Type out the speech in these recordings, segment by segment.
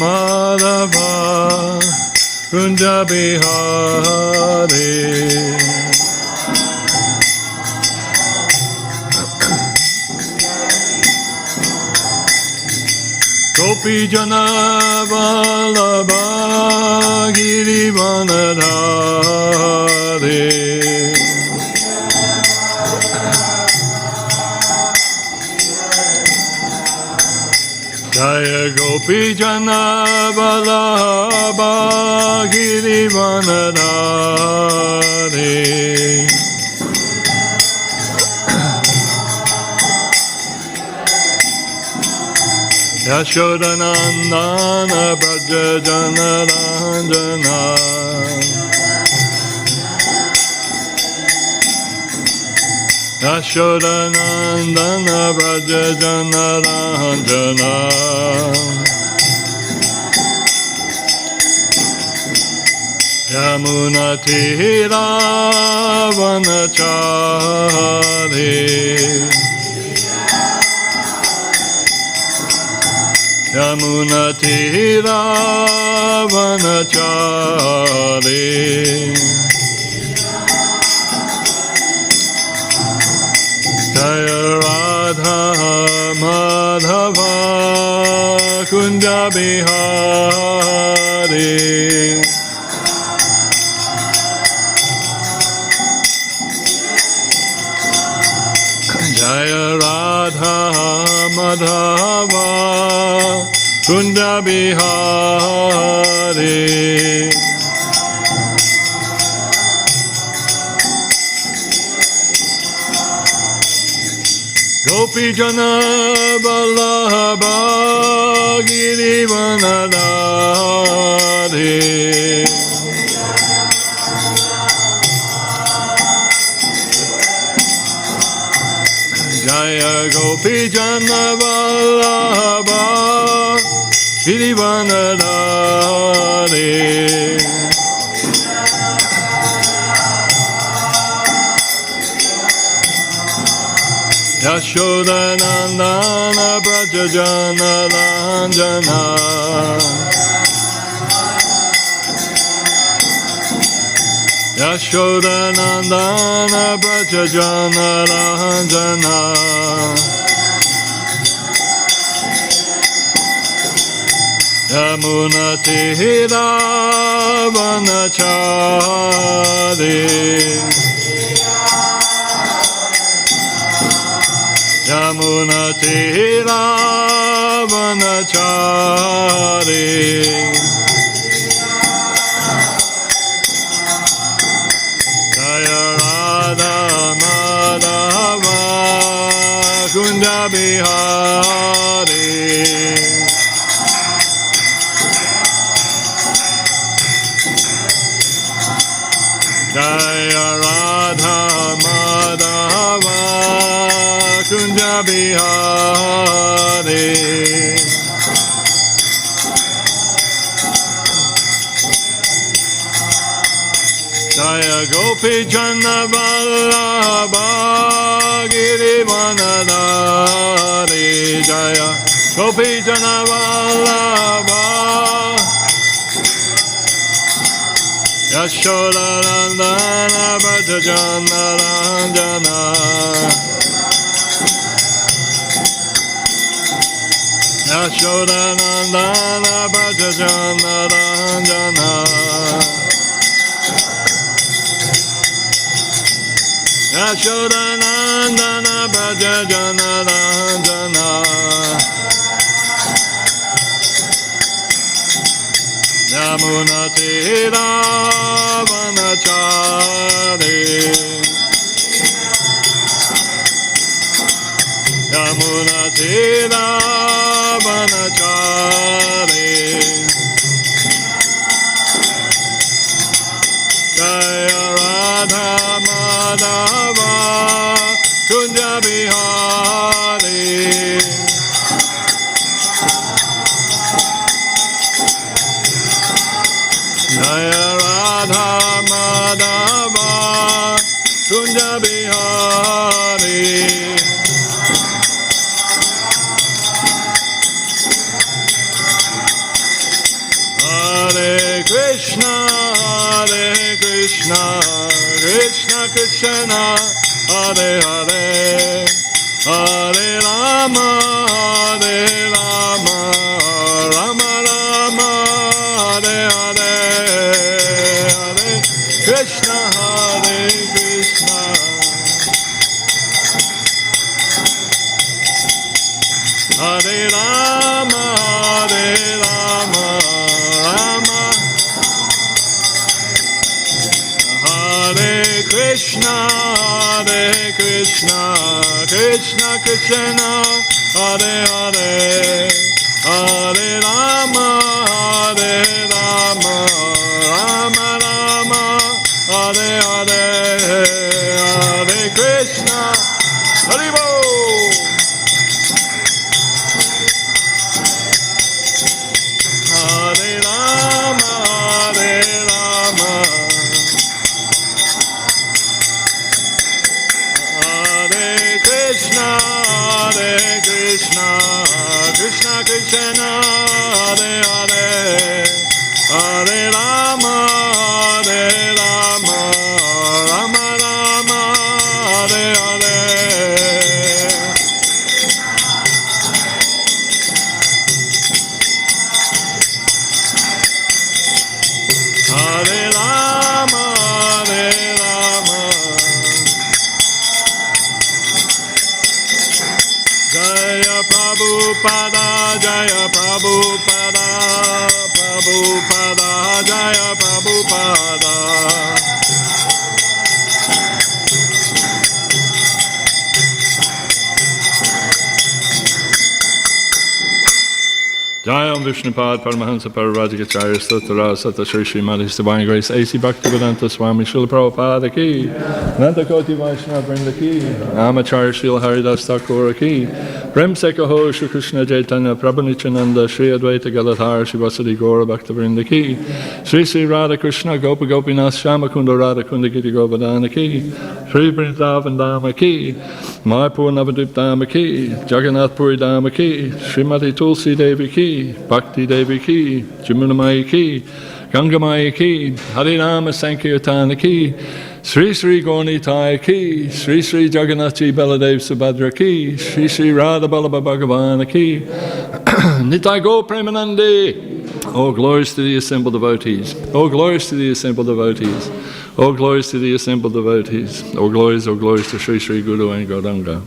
Madhava Kunja Bihari Gopi Jana Vallabha Girivanadhari Jaya Gopi Jana Vallabha Girivanadhari Yashodanandana Braja Jana Ranjana Yashodanandana Braja Jana Ranjana Yamuna Tira Vanachari Yamuna Tira Vanachari Jaya Radha Madhava Kunja Bihari Jaya Radha Madhava Kunja Bihari Gopi Jana Vallabha Girivanadhari Jaya Gopi Jana Vallabha Girivanadhari Yashodanandana Braja Jana Ranjana Yashodanandana Braja Jana Ranjana Yamuna Tira Vanachari Yamuna Tira Vanachari Jaya Radha Madhava Kunja Bihari Jaya Radha Madhava Kunja Bihari Jaya Gopi Jana Vallabha Girivanadhari Jaya Gopi Jana Vallabha Yashodanandana Braja Jana Ranjana Yashodanandana Braja Jana Ranjana Yashodanandana Braja Jana Ranjana Yamuna Tira Vanachari Yamuna Tira Vanachari Jaya Radha Madhava Kunja Bihari Jaya Radha Madhava Kunja Bihari Krishna, Hare Krishna, Krishna Krishna, Hare Hare, Hare Rama, Hare Rama, Rama Rama, Hare Hare, Hare Krishna, Hare Krishna. Hare Rama, Hare Rama, Rama. Hare Krishna, Krishna Krishna, Hare Hare, Hare Rama, Hare Rama, Rama Rama, Hare Hare, Hare Krishna, Hare Bol. Hare Rama, Hare Rama, Hare Krishna, Krishna Krishna, Hare Hare, Hare Rama, Hare Rama, Rama Rama, Hare Hare. Hare Rama, Hare Rama. Jaya Prabhupada, Jaya Prabhupada, Prabhupada, Jaya Prabhupada. Jayam Vishnupad Paramahansa Parivajikacharya Stotra Sata Shri Śrīmad His Divine Grace A.C. Bhaktivedanta Swami Srila Prabhupada ki Nanda Koti Vaishnava Vrinda ki Amacharya Srila Haridas Thakur ki Prem Sekaho Shri Krishna Chaitanya Prabhu Nityananda Shri Advaita Galadhara Shri Vasadi Gaura Bhaktivedanta ki Sri Sri Radha Krishna Gopa Gopinath Shama Kunda Radha Kunda Giti Govardhana ki Sri Vrindavan Dhamma ki Mayapur Navadvip Dhamma ki Jagannath Puri Dhamma ki Srimati Tulsi Devi ki Bhakti Devi ki, Jamunamai ki, Gangamai ki, Harinama Sankirtana ki, Sri Sri Gaunitai ki, Sri Sri Jagannathi Baladev Subhadra ki, Sri Sri Radha Ballabha Bhagavana ki, Nitai Go Premanande. All glories to the assembled devotees. All glories to the assembled devotees. All glories to the assembled devotees. All glories to Sri Sri Guru and Gauranga.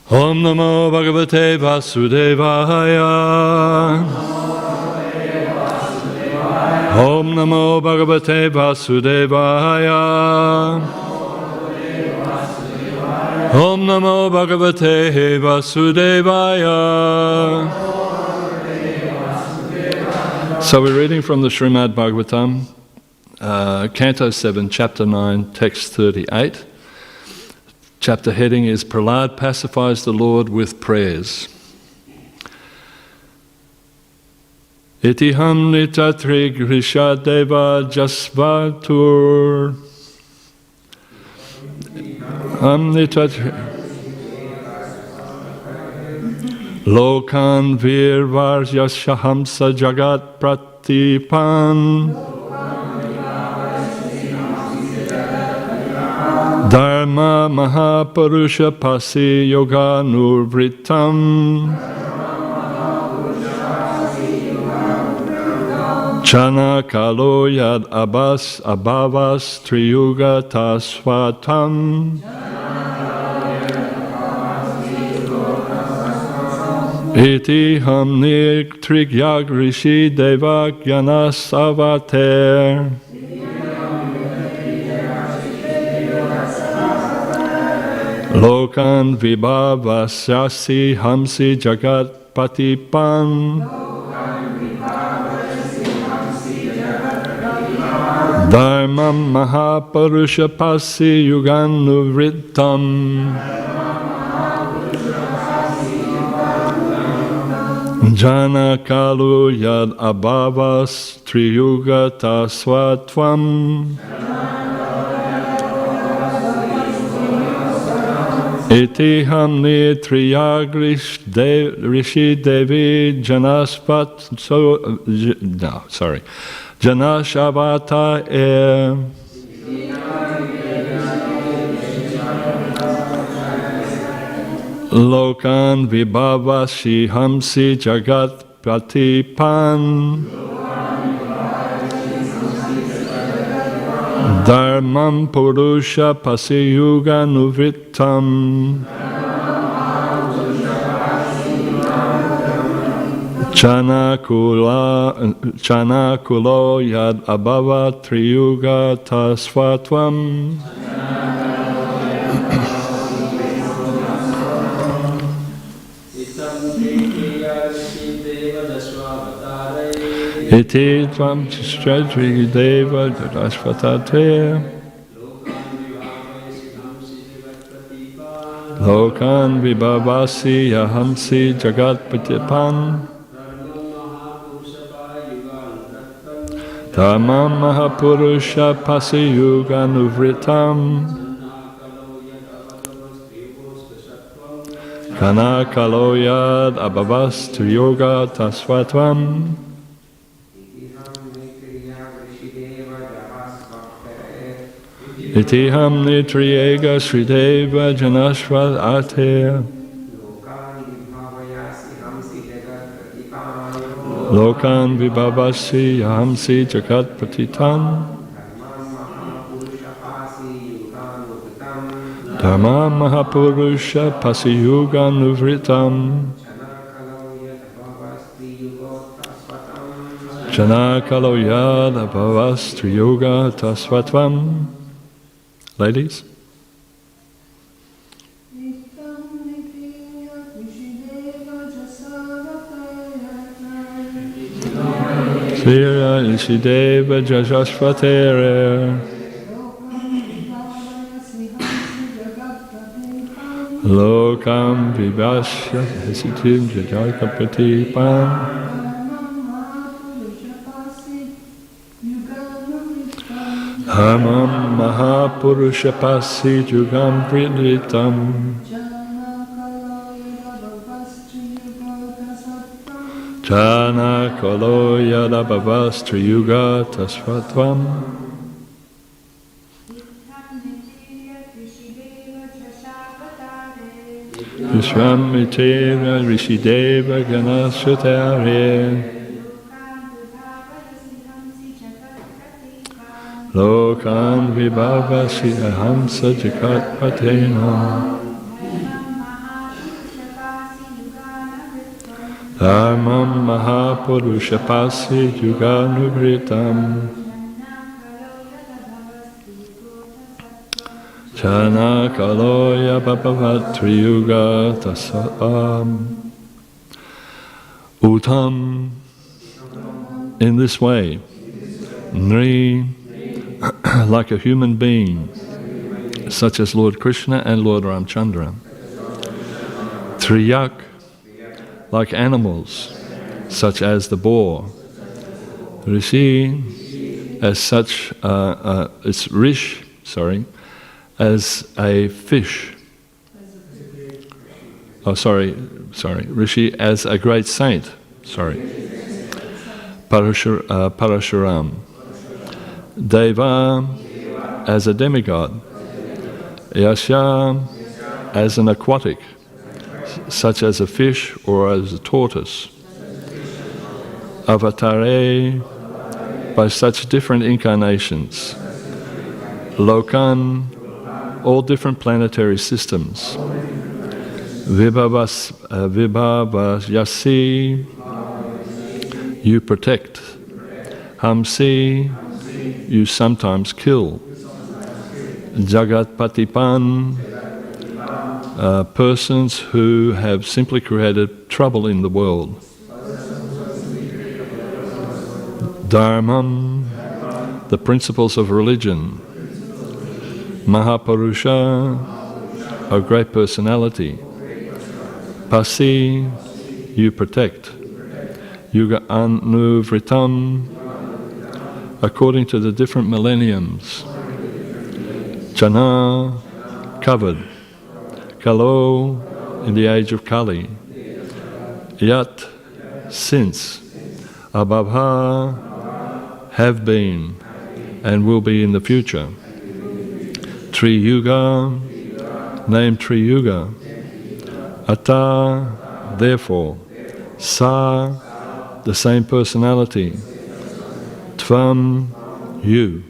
Om Namo Bhagavate Vasudevaya. Om Namo Bhagavate Vasudevaya. Om Namo Bhagavate Vasudevaya. So we're reading from the Śrīmad Bhāgavatam, Canto 7, Chapter 9, Text 38. Chapter heading is Prahlad pacifies the Lord with prayers. Itiham nitatri grisha deva jasvatur. Amnitatri Lokan virvar yashahamsa jagat pratipan. Dharma Mahapurusha Pasi Yoga Nurvritam. Chana Kalo Yad Abbas Abhavas Triyuga Tasvatam. Iti Hamni Trigyag Rishi Deva Gyanas Avater. Lokan vibhavasyasi hamsi jagat patipan. Dharmam mahapurusha pasi yuganuvrittam. Jana kalu yad abhavas triyuga tasvatvam. Iti hamni triyagrish rishi devi janaspat janashavata lokan vibhavashi hamsi jagat pratipan dharmam purusha pasiyuga nuvritam chanakulo yad abhava triyuga tasvatvam iti tvam chistradri deva dadashvatate lokan vibhavasi yahamsi jagat patipan dhamam mahapurusha pasiyuga nuvritam kanakalo yad abhavastu yoga tasvatvam Itiham nitriyega srideva janashvad ate lokan vibhavasi yahamsi jagat patitan dhamma mahapurusha pasiyuga nuvritam janakalo yad abhavastu yoga tasvatvam. Ladies? Srila Ishideva Jajashvatere Lokam Vibhashya Hesitim Jajakapatipan Dhamam Mahapurusha Pasi Jugam Vriditam Jana Kalo Yadabhavastri Yuga Tasvatvam Vishwamitera Rishideva Ganashatare Lokan vibhavasi ahamsa jagat patena Dharmam mahapurusha pasi yuganuvritam Chana kaloya bhavatri yuga tasam Utam. In this way, Nri, like a human being, such as Lord Krishna and Lord Ramchandra. Triyak, like animals, such as the boar. Rishi, as such, it's Rish, as a fish. Rishi as a great saint, Parashuram. Deva as a demigod. Yasya as an aquatic, such as a fish or as a tortoise. Avatare by such different incarnations. Lokan, all different planetary systems. Vibhavasyasi, you protect. Hamsi, you sometimes kill. Jagatpatipan, persons who have simply created trouble in the world. Dharmam, the principles of religion. Mahapurusha, a great personality. Pasi, you protect. Yuga anuvritam, according to the different millenniums. Jana, covered. Kalo, in the age of Kali. Yat, since. Abhavha, have been, and will be in the future. Triyuga, named Triyuga. Ata, therefore. Sa, the same personality. Tvam, you.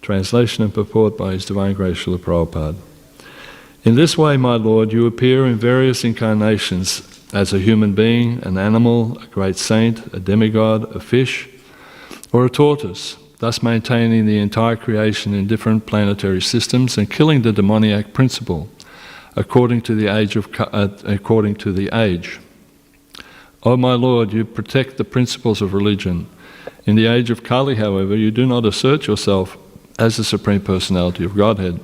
Translation and purport by His Divine Grace Srila Prabhupada. In this way, my Lord, you appear in various incarnations as a human being, an animal, a great saint, a demigod, a fish, or a tortoise, thus maintaining the entire creation in different planetary systems and killing the demoniac principle according to the age. O my Lord, you protect the principles of religion. In the age of Kali, however, you do not assert yourself as the Supreme Personality of Godhead,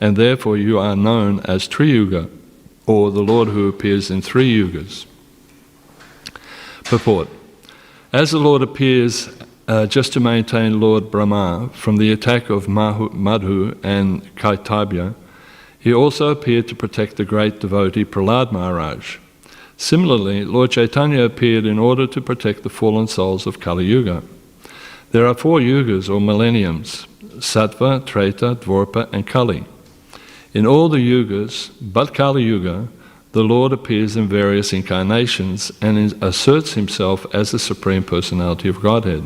and therefore you are known as Triyuga, or the Lord who appears in 3 yugas. Purport. As the Lord appears just to maintain Lord Brahma from the attack of Madhu and Kaitabya, he also appeared to protect the great devotee Prahlad Maharaj. Similarly, Lord Chaitanya appeared in order to protect the fallen souls of Kali Yuga. There are 4 yugas or millenniums: Sattva, Treta, Dvarpa and Kali. In all the yugas, but Kali Yuga, the Lord appears in various incarnations and asserts himself as the Supreme Personality of Godhead.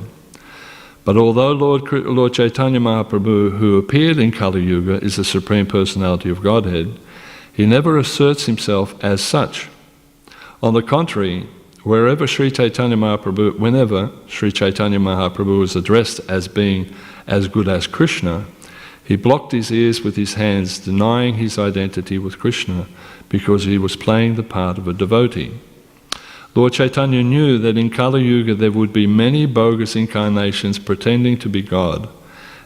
But although Lord Chaitanya Mahaprabhu, who appeared in Kali Yuga, is the Supreme Personality of Godhead, he never asserts himself as such. On the contrary, whenever Sri Chaitanya Mahaprabhu was addressed as being as good as Krishna, he blocked his ears with his hands, denying his identity with Krishna because he was playing the part of a devotee. Lord Chaitanya knew that in Kali Yuga there would be many bogus incarnations pretending to be God,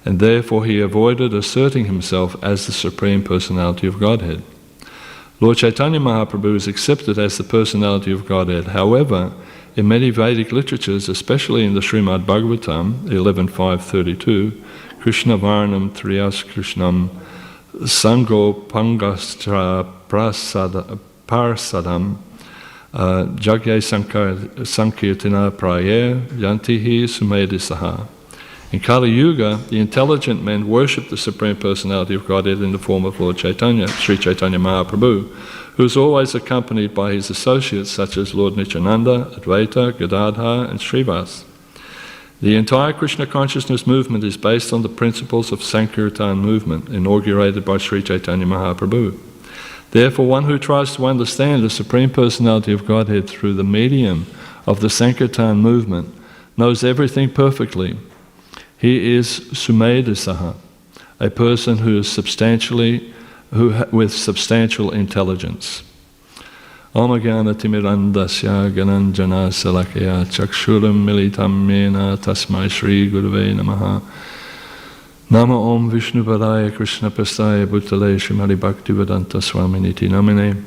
and therefore he avoided asserting himself as the Supreme Personality of Godhead. Lord Chaitanya Mahaprabhu is accepted as the Personality of Godhead. However, in many Vedic literatures, especially in the Śrīmad Bhāgavatam 11.5.32, Krishna Varnam Triyas Krishnam Sango Pangastra Parsadam Jagye Sankirtina Prayer Yantihi Sumedisaha. In Kali Yuga, the intelligent men worship the Supreme Personality of Godhead in the form of Lord Chaitanya, Sri Chaitanya Mahaprabhu, who is always accompanied by his associates such as Lord Nityananda, Advaita, Gadadhar and Srivas. The entire Krishna consciousness movement is based on the principles of Sankirtan movement, inaugurated by Sri Chaitanya Mahaprabhu. Therefore, one who tries to understand the Supreme Personality of Godhead through the medium of the Sankirtan movement knows everything perfectly. He is Sumedisaha, a person who is with substantial intelligence. Om Gana Timirandasya Gananjana Salakaya Chakshuram Militam Mena Tasmai Shri Gurave Namaha. Nama Om Vishnu Padaya Krishna Pastaya Bhutale Śrīmad Bhaktivedanta Swami Niti Namine.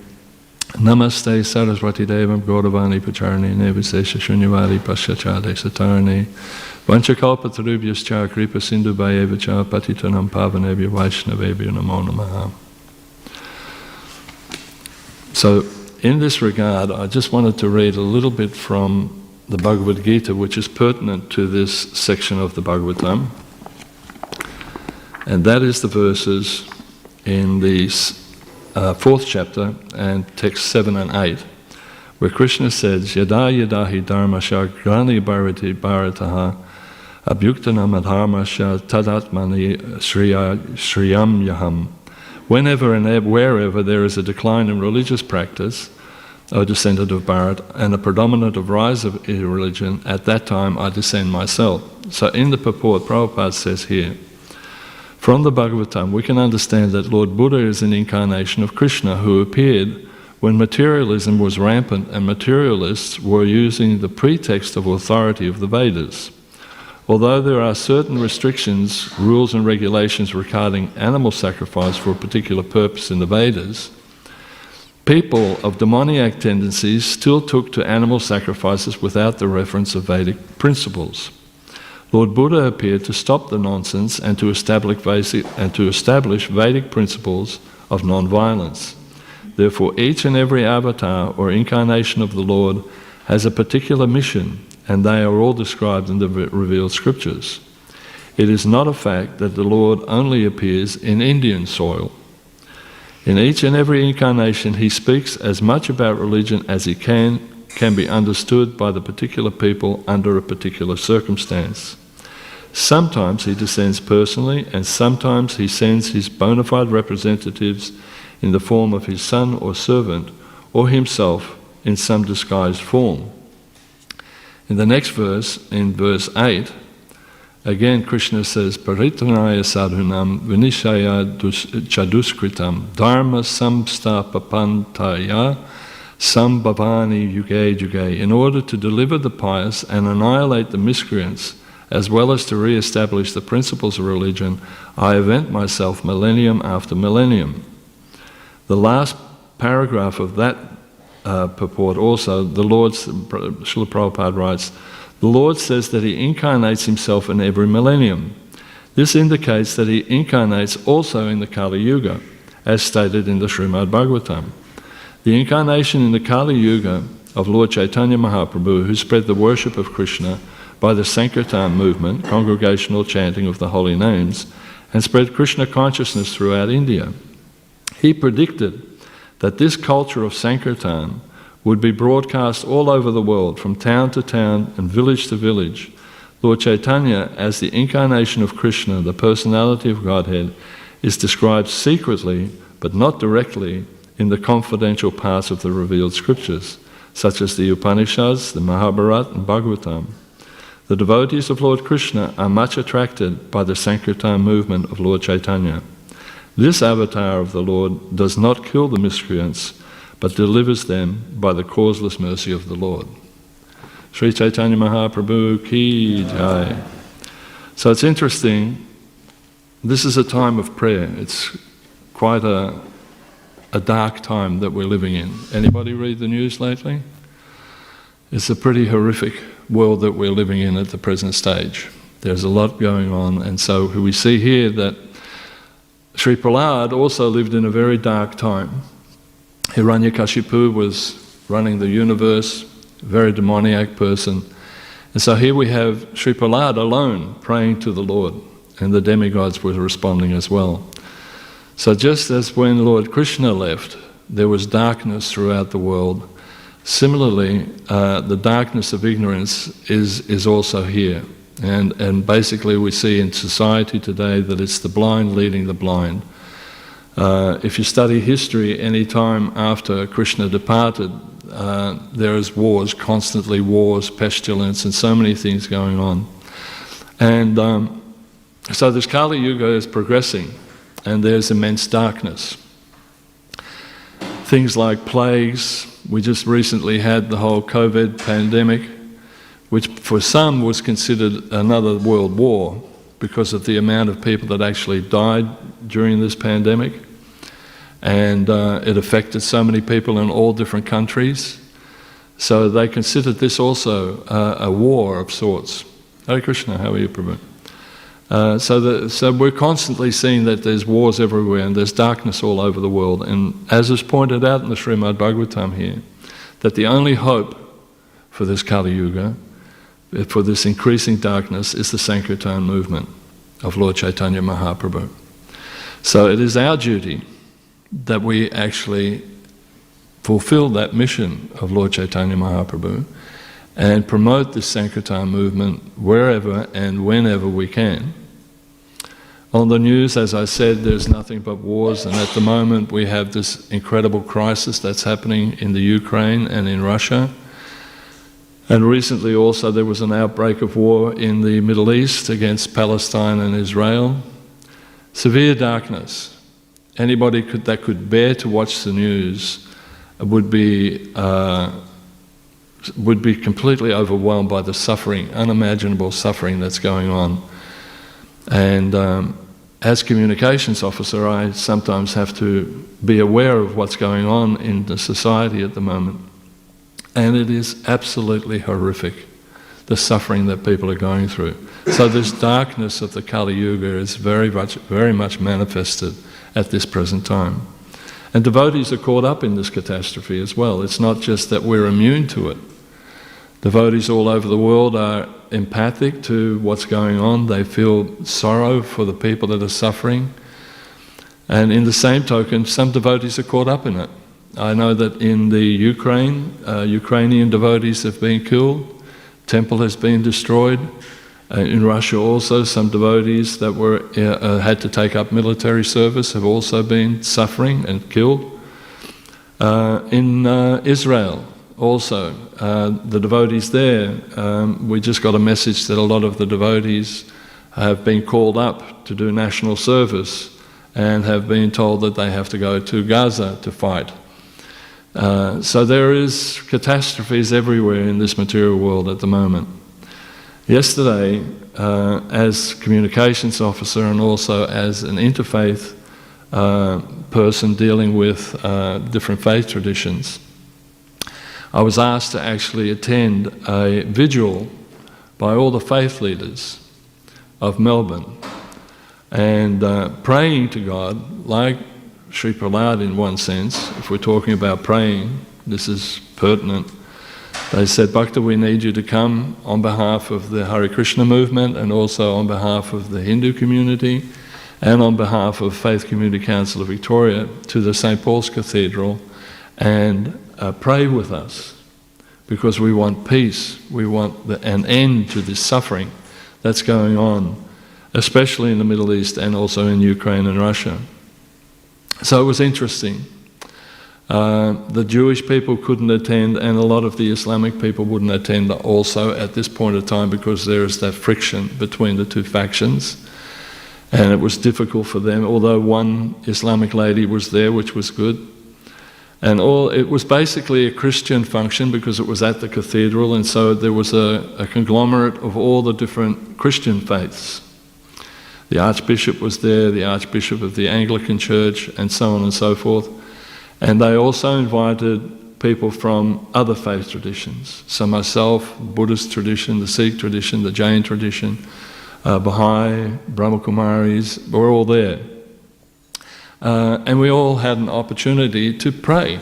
Namaste Saraswati Devam Gauravani Pacharni Nevasesha Shunyavadi Paschachade Satarni. Vanchakalpatarubhyascha kripa sindhu bhayevacha patitanam pavanebhyo vaishnavebhyo namo namaha. So, in this regard, I just wanted to read a little bit from the Bhagavad Gita, which is pertinent to this section of the Bhagavatam. And that is the verses in the 4th chapter and text 7 and 8, where Krishna says, Yada yada hi dharmasya grani bharataha abhyuktanam adharmasya tadatmani shriyam yaham. Whenever and wherever there is a decline in religious practice, O descendant of Bharat, and a predominant of rise of religion, at that time I descend myself. So in the purport, Prabhupada says here, from the Bhagavatam we can understand that Lord Buddha is an incarnation of Krishna who appeared when materialism was rampant and materialists were using the pretext of authority of the Vedas. Although there are certain restrictions, rules and regulations regarding animal sacrifice for a particular purpose in the Vedas, people of demoniac tendencies still took to animal sacrifices without the reference of Vedic principles. Lord Buddha appeared to stop the nonsense and to establish Vedic principles of non-violence. Therefore, each and every avatar or incarnation of the Lord has a particular mission, and they are all described in the revealed scriptures. It is not a fact that the Lord only appears in Indian soil. In each and every incarnation, he speaks as much about religion as he can be understood by the particular people under a particular circumstance. Sometimes he descends personally, and sometimes he sends his bona fide representatives in the form of his son or servant, or himself in some disguised form. In the next verse, in verse 8, again Krishna says, Paritranaya sadhunam vinishaya chaduskritam dharma samstapapantaya sambhavani yuge yuge. In order to deliver the pious and annihilate the miscreants, as well as to re-establish the principles of religion, I event myself millennium after millennium. The last paragraph of that purport also, the Lord, Srila Prabhupada writes, the Lord says that he incarnates himself in every millennium. This indicates that he incarnates also in the Kali Yuga, as stated in the Śrīmad Bhāgavatam. The incarnation in the Kali Yuga of Lord Chaitanya Mahaprabhu, who spread the worship of Krishna by the Sankirtan movement, congregational chanting of the holy names, and spread Krishna consciousness throughout India. He predicted that this culture of Sankirtan would be broadcast all over the world, from town to town and village to village. Lord Chaitanya, as the incarnation of Krishna, the personality of Godhead, is described secretly, but not directly, in the confidential parts of the revealed scriptures, such as the Upanishads, the Mahabharata and Bhagavatam. The devotees of Lord Krishna are much attracted by the Sankirtan movement of Lord Chaitanya. This avatar of the Lord does not kill the miscreants, but delivers them by the causeless mercy of the Lord. Sri Chaitanya Mahaprabhu ki jai. So it's interesting, this is a time of prayer. It's quite a dark time that we're living in. Anybody read the news lately? It's a pretty horrific world that we're living in at the present stage. There's a lot going on, and so we see here that Sri Prahlad also lived in a very dark time. Hiranyakashipu was running the universe, a very demoniac person. And so here we have Sri Prahlad alone praying to the Lord, and the demigods were responding as well. So just as when Lord Krishna left, there was darkness throughout the world, similarly, the darkness of ignorance is also here. And basically we see in society today that it's the blind leading the blind. If you study history, any time after Krishna departed, there is wars, constantly wars, pestilence, and so many things going on. And so this Kali Yuga is progressing, and there's immense darkness. Things like plagues. We just recently had the whole COVID pandemic, which for some was considered another world war because of the amount of people that actually died during this pandemic. And it affected so many people in all different countries. So they considered this also a war of sorts. Hare Krishna, how are you, Prabhu? So we're constantly seeing that there's wars everywhere and there's darkness all over the world. And as is pointed out in the Śrīmad Bhāgavatam here, that the only hope for this Kali Yuga, for this increasing darkness, is the Sankirtan movement of Lord Chaitanya Mahaprabhu. So it is our duty that we actually fulfill that mission of Lord Chaitanya Mahaprabhu and promote this Sankirtan movement wherever and whenever we can. On the news, as I said, there's nothing but wars, and at the moment we have this incredible crisis that's happening in the Ukraine and in Russia. And recently also there was an outbreak of war in the Middle East against Palestine and Israel. Severe darkness. Anybody that could bear to watch the news would be completely overwhelmed by the suffering, unimaginable suffering that's going on. And as communications officer, I sometimes have to be aware of what's going on in the society at the moment. And it is absolutely horrific, the suffering that people are going through. So this darkness of the Kali Yuga is very much manifested at this present time. And devotees are caught up in this catastrophe as well. It's not just that we're immune to it. Devotees all over the world are empathic to what's going on. They feel sorrow for the people that are suffering. And in the same token, some devotees are caught up in it. I know that in the Ukraine, Ukrainian devotees have been killed. Temple has been destroyed. In Russia also, some devotees that had to take up military service have also been suffering and killed. In Israel also, the devotees there, we just got a message that a lot of the devotees have been called up to do national service and have been told that they have to go to Gaza to fight. So there is catastrophes everywhere in this material world at the moment. Yesterday, as communications officer and also as an interfaith person dealing with different faith traditions, I was asked to actually attend a vigil by all the faith leaders of Melbourne and praying to God, like Srila Prabhupada in one sense. If we're talking about praying, this is pertinent. They said, Bhakta, we need you to come on behalf of the Hare Krishna movement and also on behalf of the Hindu community and on behalf of Faith Community Council of Victoria to the St. Paul's Cathedral and pray with us, because we want peace, we want an end to this suffering that's going on, especially in the Middle East and also in Ukraine and Russia. So it was interesting. The Jewish people couldn't attend, and a lot of the Islamic people wouldn't attend also at this point of time, because there is that friction between the two factions. And it was difficult for them, although one Islamic lady was there, which was good. And it was basically a Christian function because it was at the cathedral, and so there was a conglomerate of all the different Christian faiths. The Archbishop was there, the Archbishop of the Anglican Church, and so on and so forth. And they also invited people from other faith traditions. So myself, Buddhist tradition, the Sikh tradition, the Jain tradition, Baha'i, Brahma Kumaris, we're all there. And we all had an opportunity to pray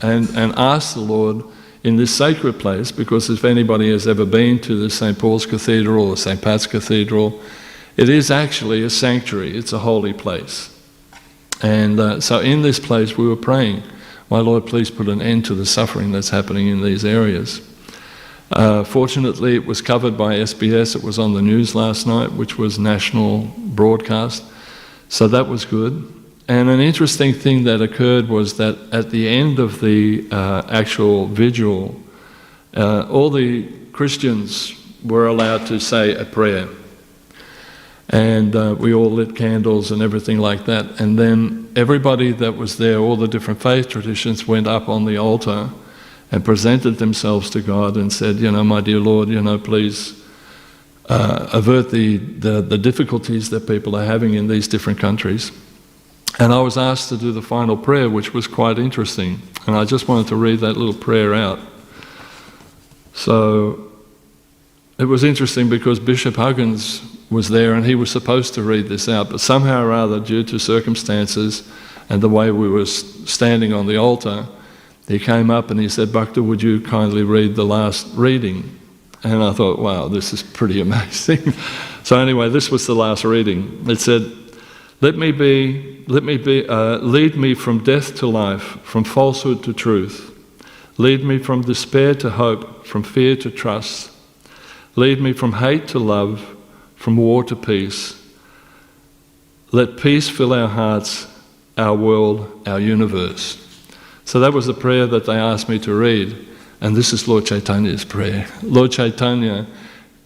and ask the Lord in this sacred place, because if anybody has ever been to the St. Paul's Cathedral or St. Pat's Cathedral, it is actually a sanctuary, it's a holy place. And so in this place we were praying, my Lord, please put an end to the suffering that's happening in these areas. Fortunately, it was covered by SBS, it was on the news last night, which was national broadcast, so that was good. And an interesting thing that occurred was that at the end of the actual vigil, all the Christians were allowed to say a prayer. And we all lit candles and everything like that. And then everybody that was there, all the different faith traditions, went up on the altar and presented themselves to God and said, my dear Lord, please avert the difficulties that people are having in these different countries. And I was asked to do the final prayer, which was quite interesting. And I just wanted to read that little prayer out. So it was interesting because Bishop Huggins was there and he was supposed to read this out, but somehow or other, due to circumstances and the way we were standing on the altar, he came up and he said, Bhakta, would you kindly read the last reading? And I thought, wow, this is pretty amazing. So anyway, this was the last reading. It said, lead me from death to life, from falsehood to truth. Lead me from despair to hope, from fear to trust. Lead me from hate to love, from war to peace. Let peace fill our hearts, our world, our universe. So that was the prayer that they asked me to read. And this is Lord Chaitanya's prayer. Lord Chaitanya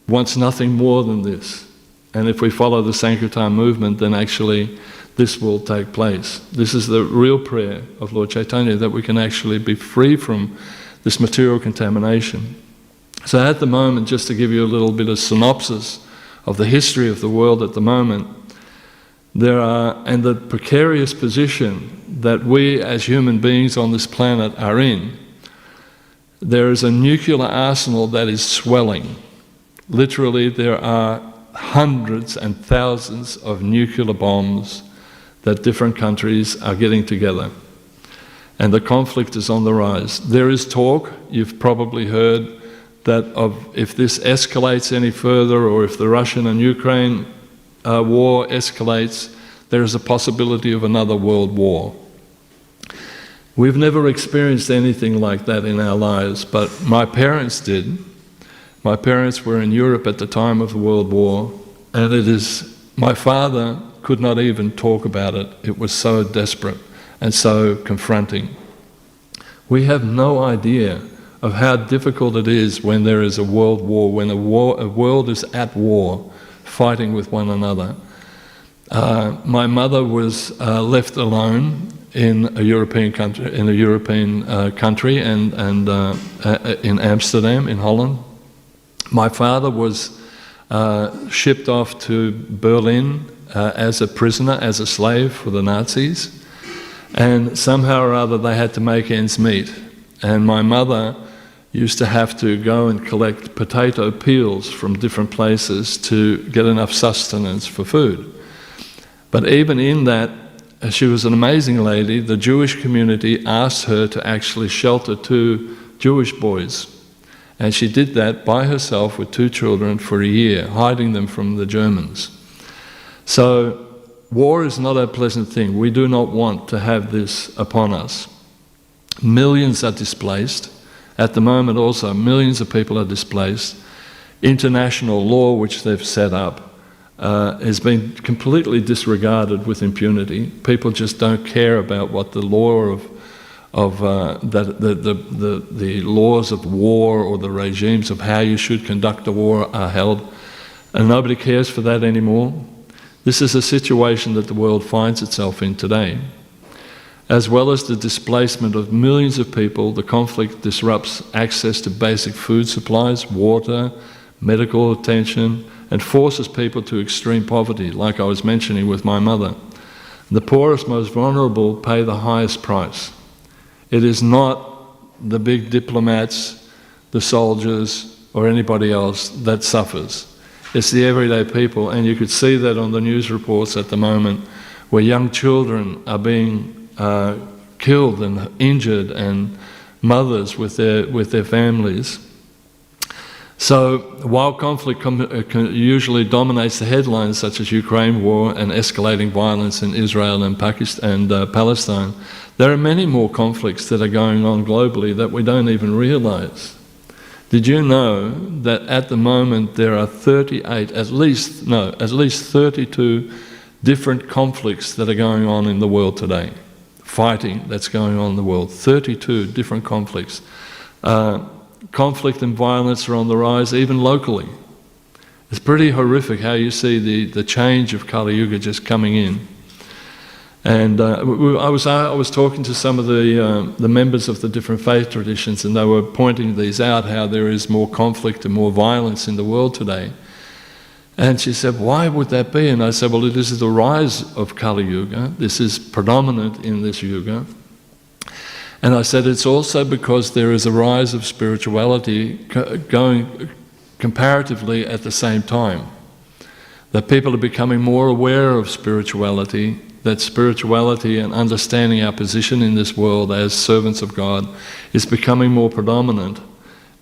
wants nothing more than this. And if we follow the Sankirtan movement, then actually this will take place. This is the real prayer of Lord Chaitanya, that we can actually be free from this material contamination. So at the moment, just to give you a little bit of synopsis of the history of the world at the moment, and the precarious position that we as human beings on this planet are in, there is a nuclear arsenal that is swelling. Literally, there are hundreds and thousands of nuclear bombs that different countries are getting together. and the conflict is on the rise. There is talk, you've probably heard, that if this escalates any further, or if the Russian and Ukraine war escalates, there is a possibility of another world war. We've never experienced anything like that in our lives, but my parents did. My parents were in Europe at the time of the World War, and my father could not even talk about it. It was so desperate and so confronting. We have no idea of how difficult it is when there is a world war, when a world is at war, fighting with one another. My mother was left alone in a European country, and in Amsterdam, in Holland. My father was shipped off to Berlin as a prisoner, as a slave for the Nazis, and somehow or other they had to make ends meet. And my mother used to have to go and collect potato peels from different places to get enough sustenance for food. But even in that, she was an amazing lady. The Jewish community asked her to actually shelter 2 Jewish boys. And she did that by herself with 2 children for a year, hiding them from the Germans. So war is not a pleasant thing. We do not want to have this upon us. Millions are displaced. At the moment also, millions of people are displaced. International law, which they've set up, has been completely disregarded with impunity. People just don't care about what the law the laws of war or the regimes of how you should conduct a war are held, and nobody cares for that anymore. This is a situation that the world finds itself in today. As well as the displacement of millions of people, the conflict disrupts access to basic food supplies, water, medical attention, and forces people to extreme poverty, like I was mentioning with my mother. The poorest, most vulnerable pay the highest price. It is not the big diplomats, the soldiers, or anybody else that suffers. It's the everyday people, and you could see that on the news reports at the moment, where young children are being killed and injured, and mothers with their families. So while conflict usually dominates the headlines, such as Ukraine war and escalating violence in Israel and Pakistan and Palestine, there are many more conflicts that are going on globally that we don't even realize. Did you know that at the moment there are at least 32 different conflicts that are going on in the world today? Fighting that's going on in the world. 32 different conflicts. Conflict and violence are on the rise, even locally. It's pretty horrific how you see the change of Kali Yuga just coming in. And I was talking to some of the members of the different faith traditions, and they were pointing these out, how there is more conflict and more violence in the world today. And she said, why would that be? And I said, well, this is the rise of Kali Yuga. This is predominant in this Yuga. And I said, it's also because there is a rise of spirituality going comparatively at the same time. That people are becoming more aware of spirituality, that spirituality and understanding our position in this world as servants of God is becoming more predominant,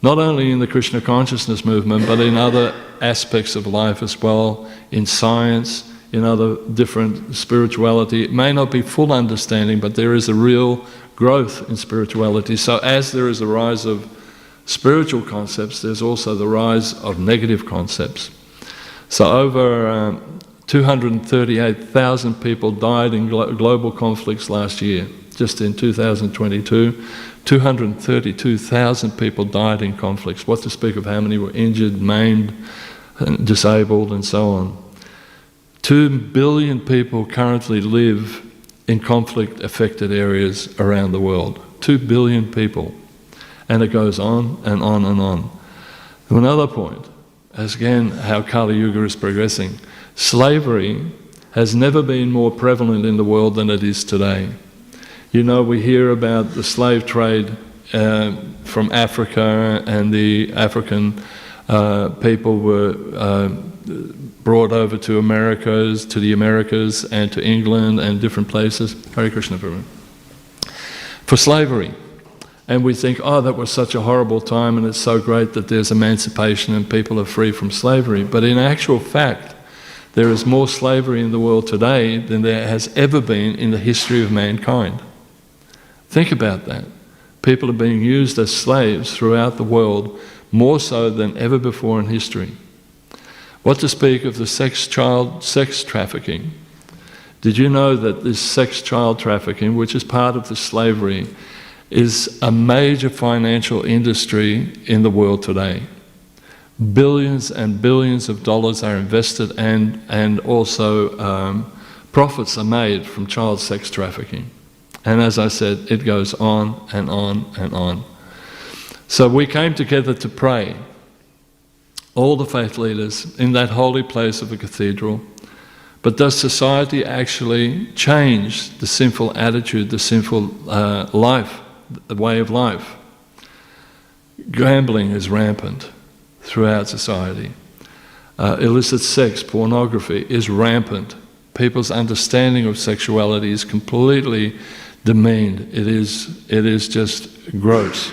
not only in the Krishna consciousness movement, but in other aspects of life as well, in science, in other different spirituality. It may not be full understanding, but there is a real growth in spirituality. So as there is a rise of spiritual concepts, there's also the rise of negative concepts. So over 238,000 people died in global conflicts last year. Just in 2022, 232,000 people died in conflicts. What to speak of how many were injured, maimed, and disabled, and so on. 2 billion people currently live in conflict-affected areas around the world. 2 billion people. And it goes on and on and on. Another point, as again how Kali Yuga is progressing, slavery has never been more prevalent in the world than it is today. You know, we hear about the slave trade from Africa, and the African people were brought over to the Americas and to England and different places. Hare Krishna, Prabhu. for slavery. And we think, oh, that was such a horrible time and it's so great that there's emancipation and people are free from slavery. But in actual fact, there is more slavery in the world today than there has ever been in the history of mankind. Think about that. People are being used as slaves throughout the world, more so than ever before in history. What to speak of the sex trafficking? Did you know that this sex child trafficking, which is part of the slavery, is a major financial industry in the world today? Billions and billions of dollars are invested and also profits are made from child sex trafficking. And as I said, it goes on and on and on. So we came together to pray, all the faith leaders, in that holy place of a cathedral. But does society actually change the sinful attitude, the sinful life, the way of life? Gambling is rampant throughout society. Illicit sex, pornography is rampant. People's understanding of sexuality is completely demeaned. It is just gross.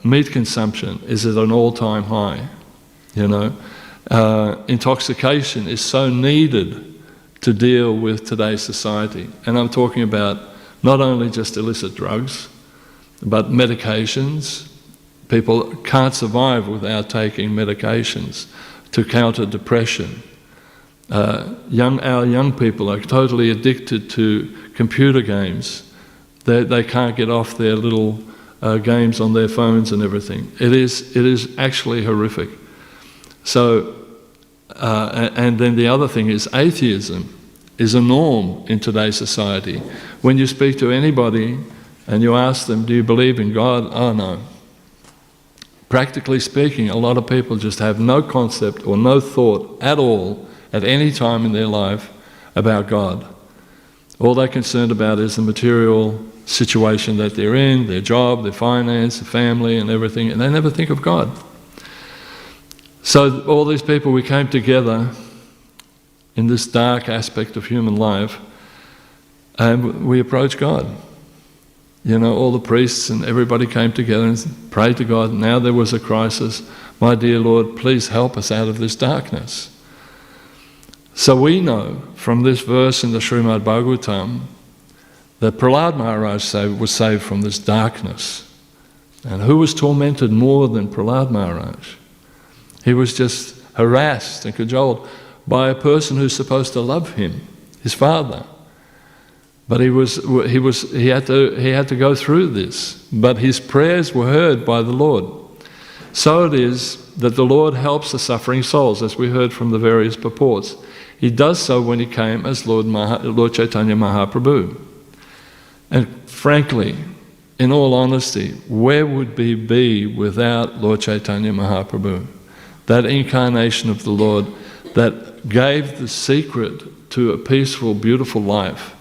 Meat consumption is at an all-time high, you know. Intoxication is so needed to deal with today's society. And I'm talking about not only just illicit drugs, but medications. People can't survive without taking medications to counter depression. Our young people are totally addicted to computer games. They can't get off their little games on their phones and everything. It is actually horrific. So, and then the other thing is atheism is a norm in today's society. When you speak to anybody and you ask them, do you believe in God? Oh no. Practically speaking, a lot of people just have no concept or no thought at all at any time in their life about God. All they're concerned about is the material situation that they're in, their job, their finance, their family and everything, and they never think of God. So all these people, we came together in this dark aspect of human life and we approached God. You know, all the priests and everybody came together and prayed to God. Now there was a crisis. My dear Lord, please help us out of this darkness. So we know from this verse in the Śrīmad Bhāgavatam that Prahlāda Maharaj was saved from this darkness. And who was tormented more than Prahlāda Maharaj? He was just harassed and cajoled by a person who's supposed to love him, his father. But he had to go through this. But his prayers were heard by the Lord. So it is that the Lord helps the suffering souls, as we heard from the various purports. He does so when he came as Lord Chaitanya Mahaprabhu. And frankly, in all honesty, where would we be without Lord Chaitanya Mahaprabhu? That incarnation of the Lord that gave the secret to a peaceful, beautiful life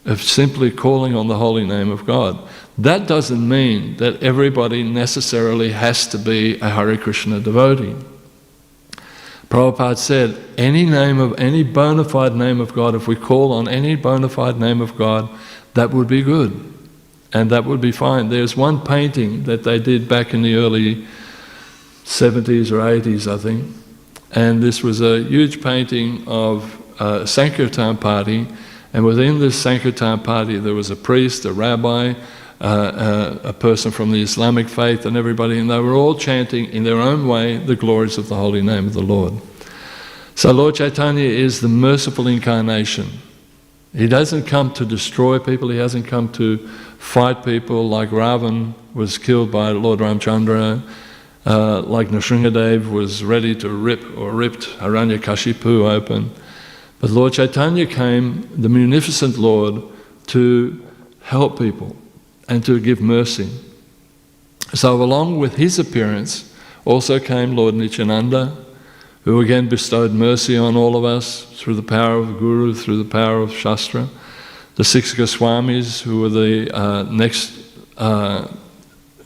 of simply calling on the holy name of God. That doesn't mean that everybody necessarily has to be a Hare Krishna devotee. Prabhupada said, any bona fide name of God, if we call on any bona fide name of God, that would be good. And that would be fine. There's one painting that they did back in the early 70s or 80s, I think. And this was a huge painting of a Sankirtan party. And within this Sankirtan party, there was a priest, a rabbi, a person from the Islamic faith and everybody, and they were all chanting in their own way the glories of the holy name of the Lord. So Lord Chaitanya is the merciful incarnation. He doesn't come to destroy people, he hasn't come to fight people like Ravan was killed by Lord Ramchandra, like Nrsimhadev was ready to ripped Hiranyakashipu open. But Lord Chaitanya came, the munificent Lord, to help people and to give mercy. So along with his appearance also came Lord Nityananda, who again bestowed mercy on all of us through the power of the Guru, through the power of Shastra. The six Goswamis, who were the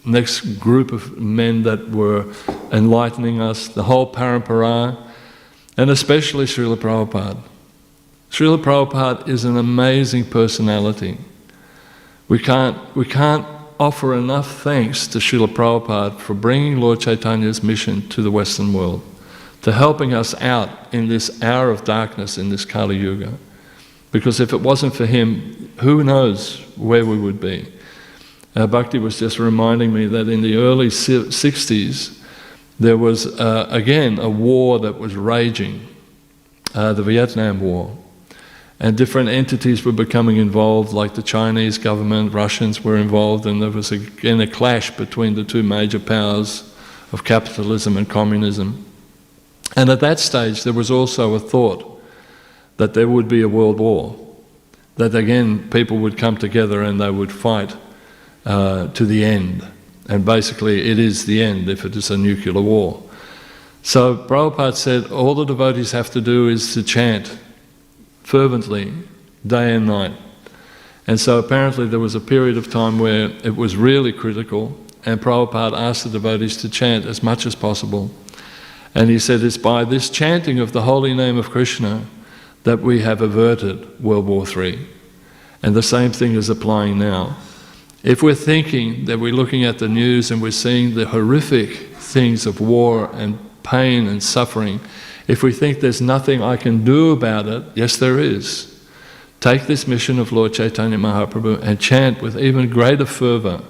next group of men that were enlightening us, the whole Parampara, and especially Srila Prabhupada. Srila Prabhupada is an amazing personality. We can't offer enough thanks to Srila Prabhupada for bringing Lord Chaitanya's mission to the Western world, to helping us out in this hour of darkness in this Kali Yuga. Because if it wasn't for him, who knows where we would be. Bhakti was just reminding me that in the early 60s, there was again a war that was raging, the Vietnam War. And different entities were becoming involved, like the Chinese government, Russians were involved, and there was again a clash between the two major powers of capitalism and communism. And at that stage there was also a thought that there would be a world war, that again people would come together and they would fight to the end. And basically it is the end if it is a nuclear war. So Prabhupada said all the devotees have to do is to chant fervently, day and night. And so apparently there was a period of time where it was really critical, and Prabhupada asked the devotees to chant as much as possible. And he said it's by this chanting of the holy name of Krishna that we have averted World War III. And the same thing is applying now. If we're thinking that we're looking at the news and we're seeing the horrific things of war and pain and suffering, if we think there's nothing I can do about it, yes there is. Take this mission of Lord Chaitanya Mahaprabhu and chant with even greater fervour,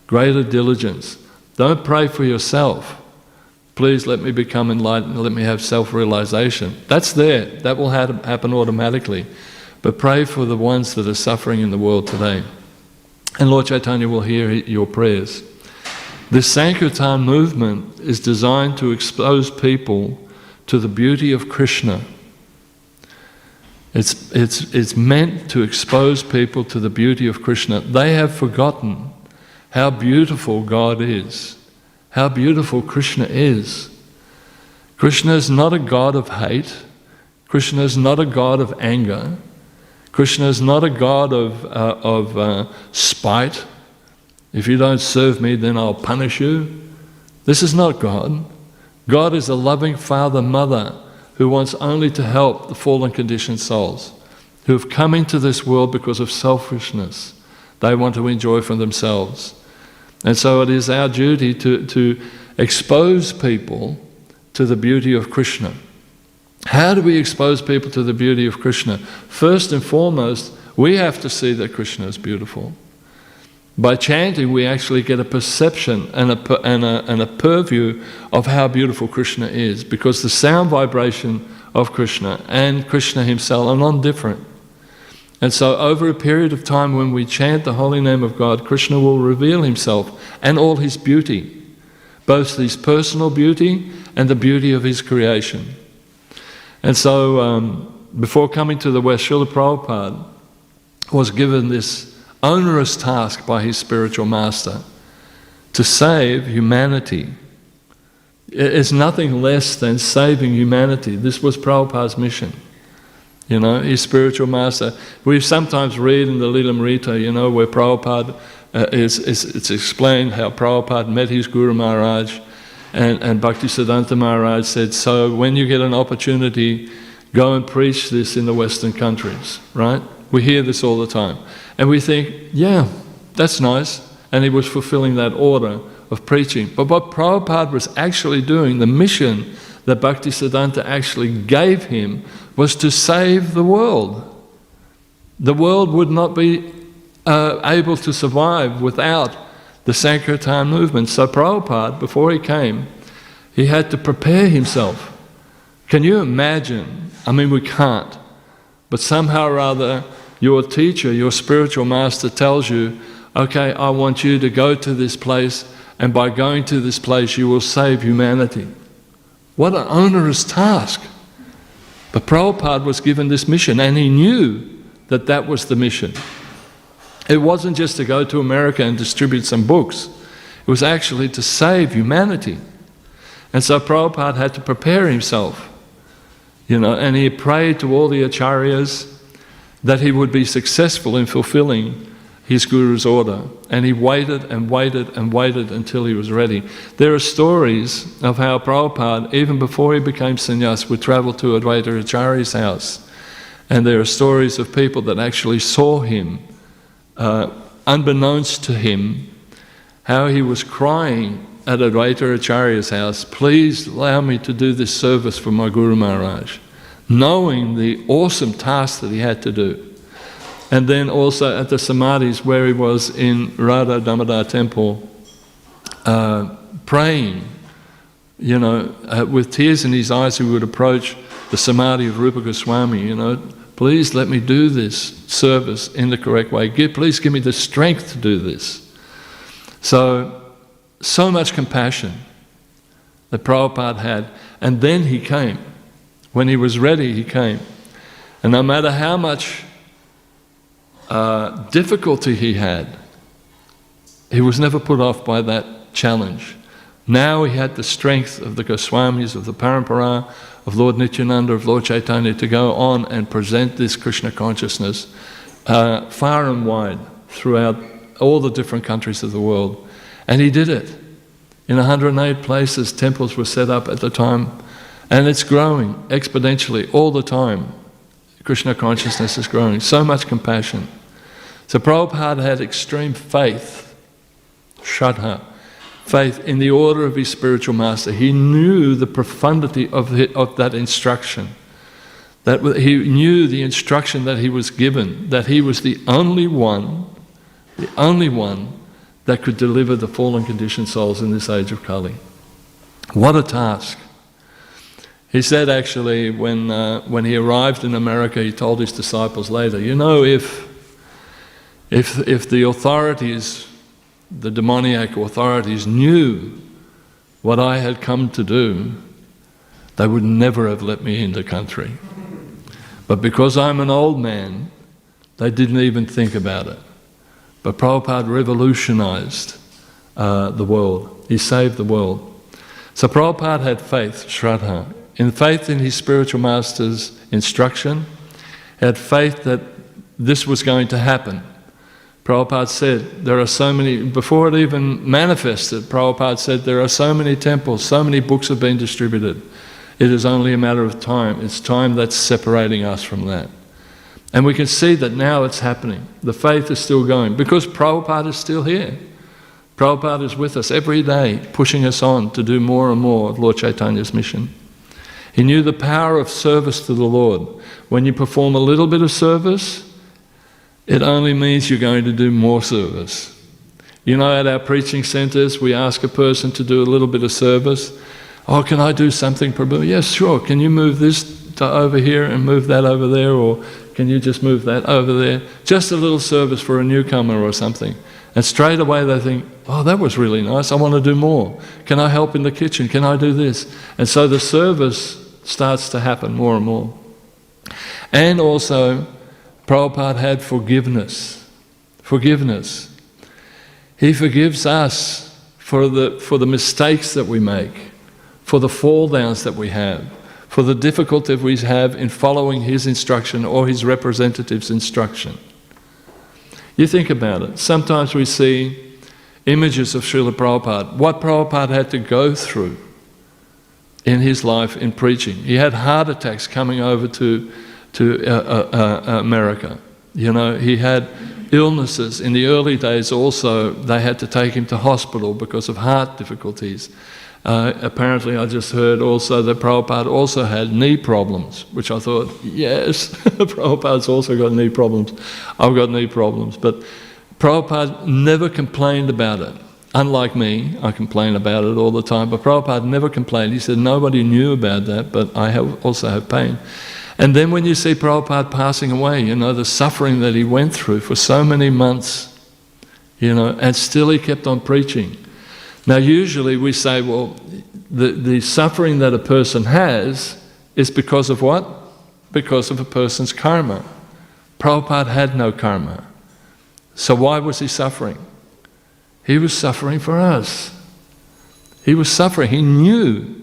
greater diligence. Don't pray for yourself. Please let me become enlightened, let me have self-realization. That's there, that will happen automatically. But pray for the ones that are suffering in the world today. And Lord Chaitanya will hear your prayers. This Sankirtan movement is designed to expose people to the beauty of Krishna. It's meant to expose people to the beauty of Krishna. They have forgotten how beautiful God is, how beautiful Krishna is. Krishna is not a god of hate. Krishna is not a god of anger. Krishna is not a god of spite. If you don't serve me, then I'll punish you. This is not God. God is a loving father, mother, who wants only to help the fallen conditioned souls, who have come into this world because of selfishness. They want to enjoy for themselves. And so it is our duty to expose people to the beauty of Krishna. How do we expose people to the beauty of Krishna? First and foremost, we have to see that Krishna is beautiful. By chanting, we actually get a perception and a purview of how beautiful Krishna is, because the sound vibration of Krishna and Krishna himself are non-different. And so over a period of time when we chant the holy name of God, Krishna will reveal himself and all his beauty, both his personal beauty and the beauty of his creation. And so before coming to the West, Srila Prabhupada was given this onerous task by his spiritual master to save humanity. It's nothing less than saving humanity. This was Prabhupada's mission. You know, his spiritual master. We sometimes read in the Lilamrita, you know, where Prabhupada, it's explained how Prabhupada met his Guru Maharaj, and Bhaktivedanta Maharaj said, so when you get an opportunity, go and preach this in the Western countries, right? We hear this all the time. And we think, yeah, that's nice. And he was fulfilling that order of preaching. But what Prabhupada was actually doing, the mission that Bhaktisiddhanta actually gave him, was to save the world. The world would not be able to survive without the Sankirtan movement. So Prabhupada, before he came, he had to prepare himself. Can you imagine? I mean, we can't. But somehow or other, your teacher, your spiritual master tells you, okay, I want you to go to this place, and by going to this place you will save humanity. What an onerous task. But Prabhupada was given this mission, and he knew that that was the mission. It wasn't just to go to America and distribute some books. It was actually to save humanity. And so Prabhupada had to prepare himself, you know, and he prayed to all the acharyas that he would be successful in fulfilling his Guru's order. And he waited and waited and waited until he was ready. There are stories of how Prabhupada, even before he became sannyas, would travel to Advaita Acharya's house. And there are stories of people that actually saw him unbeknownst to him, how he was crying at Founder-Acharya's house, please allow me to do this service for my Guru Maharaj, knowing the awesome task that he had to do. And then also at the Samadhis where he was in Radha Damodar temple, praying, with tears in his eyes, he would approach the Samadhi of Rupa Goswami, please let me do this service in the correct way. Please give me the strength to do this. So much compassion that Prabhupada had. And then he came. When he was ready, he came. And no matter how much difficulty he had, he was never put off by that challenge. Now he had the strength of the Goswamis, of the Parampara, of Lord Nityananda, of Lord Chaitanya to go on and present this Krishna consciousness far and wide throughout all the different countries of the world. And he did it. In 108 places, temples were set up at the time, and it's growing exponentially all the time. Krishna consciousness is growing. So much compassion. So Prabhupada had extreme faith, Shraddha, faith in the order of his spiritual master. He knew the profundity of that instruction. That he knew the instruction that he was given, that he was the only one that could deliver the fallen conditioned souls in this age of Kali. What a task. He said actually when he arrived in America, he told his disciples later, if the authorities, the demoniac authorities knew what I had come to do, they would never have let me in the country. But because I'm an old man, they didn't even think about it. But Prabhupada revolutionized the world. He saved the world. So Prabhupada had faith, Shraddha, in faith in his spiritual master's instruction, had faith that this was going to happen. Prabhupada said, there are so many, before it even manifested, Prabhupada said, there are so many temples, so many books have been distributed. It is only a matter of time. It's time that's separating us from that. And we can see that now it's happening. The faith is still going because Prabhupada is still here. Prabhupada is with us every day, pushing us on to do more and more of Lord Chaitanya's mission. He knew the power of service to the Lord. When you perform a little bit of service, it only means you're going to do more service. At our preaching centres, we ask a person to do a little bit of service. Oh, can I do something, Prabhu? Yes, sure. Can you move this to over here and move that over there? Or can you just move that over there? Just a little service for a newcomer or something. And straight away they think, oh, that was really nice. I want to do more. Can I help in the kitchen? Can I do this? And so the service starts to happen more and more. And also, Prabhupada had forgiveness. Forgiveness. He forgives us for the mistakes that we make, for the fall downs that we have, for the difficulty we have in following his instruction or his representative's instruction. You think about it. Sometimes we see images of Srila Prabhupada, what Prabhupada had to go through in his life in preaching. He had heart attacks coming over to America. He had illnesses. In the early days also, they had to take him to hospital because of heart difficulties. Apparently I just heard also that Prabhupada also had knee problems, which I thought, yes, Prabhupada's also got knee problems. I've got knee problems. But Prabhupada never complained about it. Unlike me, I complain about it all the time, but Prabhupada never complained. He said, nobody knew about that, but I also have pain. And then when you see Prabhupada passing away, the suffering that he went through for so many months, and still he kept on preaching. Now usually we say, well, the suffering that a person has is because of what? Because of a person's karma. Prabhupada had no karma. So why was he suffering? He was suffering for us. He was suffering. He knew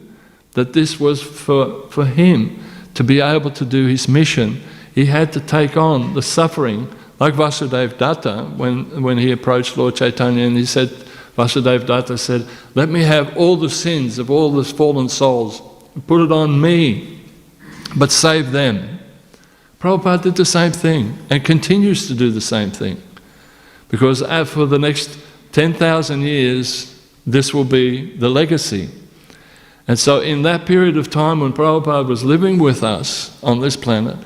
that this was for him to be able to do his mission. He had to take on the suffering, like Vasudeva Datta, when he approached Lord Chaitanya and he said, Vasudeva Datta said, let me have all the sins of all the fallen souls, put it on me, but save them. Prabhupada did the same thing and continues to do the same thing. Because for the next 10,000 years, this will be the legacy. And so in that period of time when Prabhupada was living with us on this planet,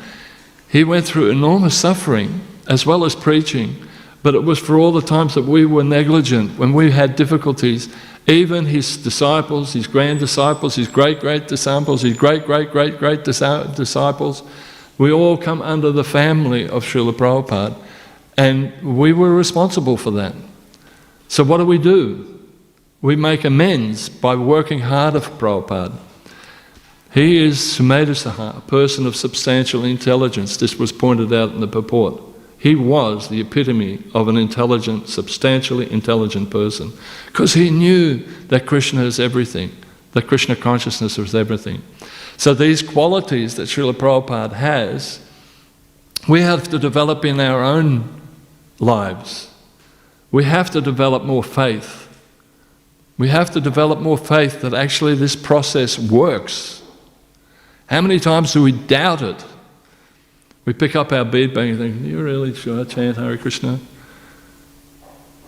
he went through enormous suffering as well as preaching, but it was for all the times that we were negligent, when we had difficulties. Even his disciples, his grand disciples, his great disciples, his great disciples, we all come under the family of Srila Prabhupada, and we were responsible for that. So what do? We make amends by working harder for Prabhupada. He is Sumedha, a person of substantial intelligence. This was pointed out in the purport. He was the epitome of an intelligent, substantially intelligent person, because he knew that Krishna is everything, that Krishna consciousness is everything. So these qualities that Srila Prabhupada has, we have to develop in our own lives. We have to develop more faith. We have to develop more faith that actually this process works. How many times do we doubt it? We pick up our bead bag and think, are you really sure I chant Hare Krishna?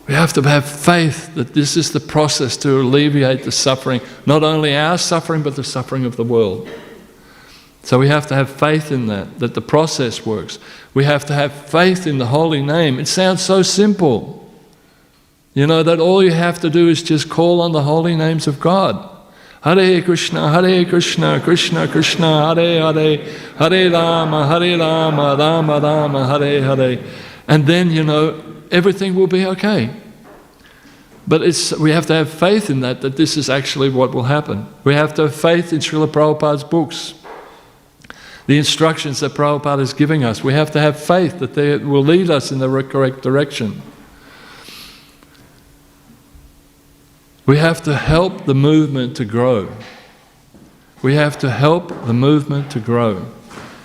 We have to have faith that this is the process to alleviate the suffering, not only our suffering, but the suffering of the world. So we have to have faith in that the process works. We have to have faith in the holy name. It sounds so simple. You know, that all you have to do is just call on the holy names of God. Hare Krishna, Krishna Krishna, Hare Hare, Hare Rama, Rama Rama, Hare Hare. And then, you know, everything will be okay. But we have to have faith in that this is actually what will happen. We have to have faith in Srila Prabhupada's books. The instructions that Prabhupada is giving us, we have to have faith that they will lead us in the correct direction. We have to help the movement to grow. We have to help the movement to grow.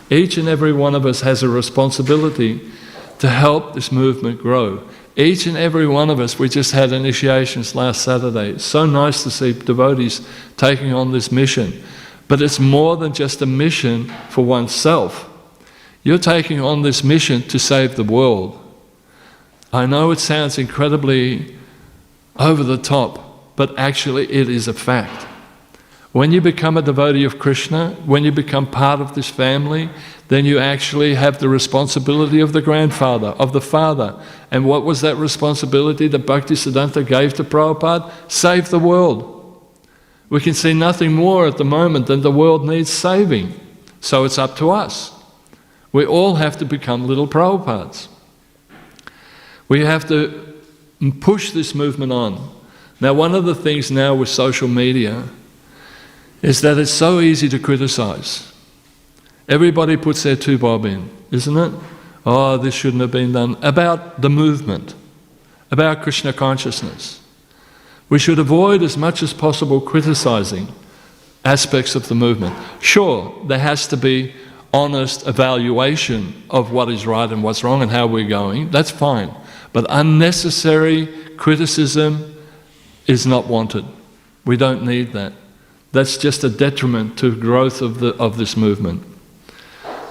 Each and every one of us has a responsibility to help this movement grow. Each and every one of us, we just had initiations last Saturday. It's so nice to see devotees taking on this mission. But it's more than just a mission for oneself. You're taking on this mission to save the world. I know it sounds incredibly over the top, but actually it is a fact. When you become a devotee of Krishna, when you become part of this family, then you actually have the responsibility of the grandfather, of the father. And what was that responsibility that Bhaktivedanta gave to Prabhupada? Save the world. We can see nothing more at the moment than the world needs saving. So it's up to us. We all have to become little Prabhupads. We have to push this movement on. Now, one of the things now with social media is that it's so easy to criticize. Everybody puts their two bob in, isn't it? Oh, this shouldn't have been done. About the movement, about Krishna consciousness. We should avoid as much as possible criticizing aspects of the movement. Sure, there has to be honest evaluation of what is right and what's wrong and how we're going. That's fine. But unnecessary criticism is not wanted. We don't need that. That's just a detriment to growth of this movement.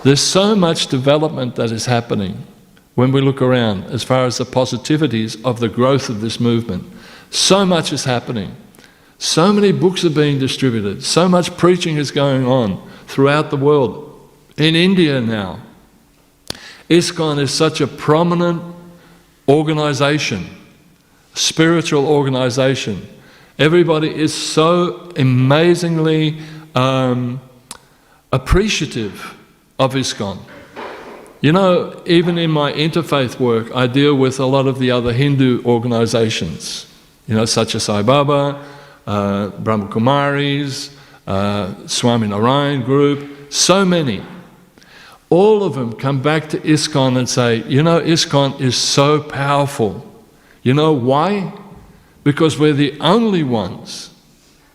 There's so much development that is happening when we look around as far as the positivities of the growth of this movement. So much is happening. So many books are being distributed. So much preaching is going on throughout the world. In India now, ISKCON is such a prominent organization, spiritual organization. Everybody is so amazingly appreciative of ISKCON. You know, even in my interfaith work, I deal with a lot of the other Hindu organizations, you know, such as Sai Baba, Brahma Kumaris, Swami Narayan group, so many. All of them come back to ISKCON and say, you know, ISKCON is so powerful. You know why? Because we're the only ones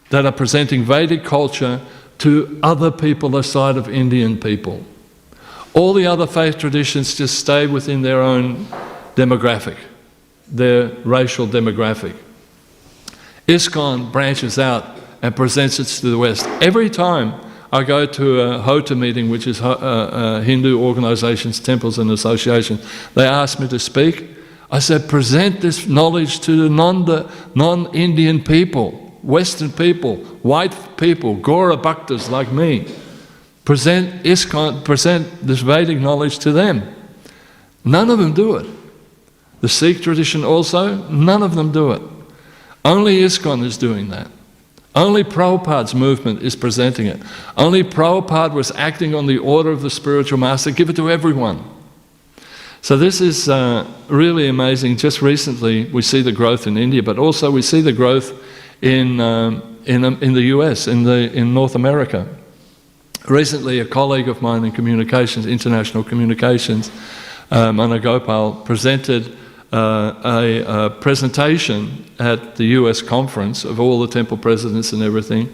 that are presenting Vedic culture to other people aside of Indian people. All the other faith traditions just stay within their own demographic, their racial demographic. ISKCON branches out and presents it to the West. Every time I go to a HOTA meeting, which is Hindu organizations, temples and associations, they ask me to speak. I said, present this knowledge to the non-Indian people, Western people, white people, Gora Bhaktas like me. Present ISKCON, present this Vedic knowledge to them. None of them do it. The Sikh tradition also, none of them do it. Only ISKCON is doing that. Only Prabhupada's movement is presenting it. Only Prabhupada was acting on the order of the spiritual master, give it to everyone. So this is really amazing. Just recently we see the growth in India, but also we see the growth in the US, in North America. Recently, a colleague of mine in communications, international communications, Managopal, presented a presentation at the US conference of all the temple presidents and everything.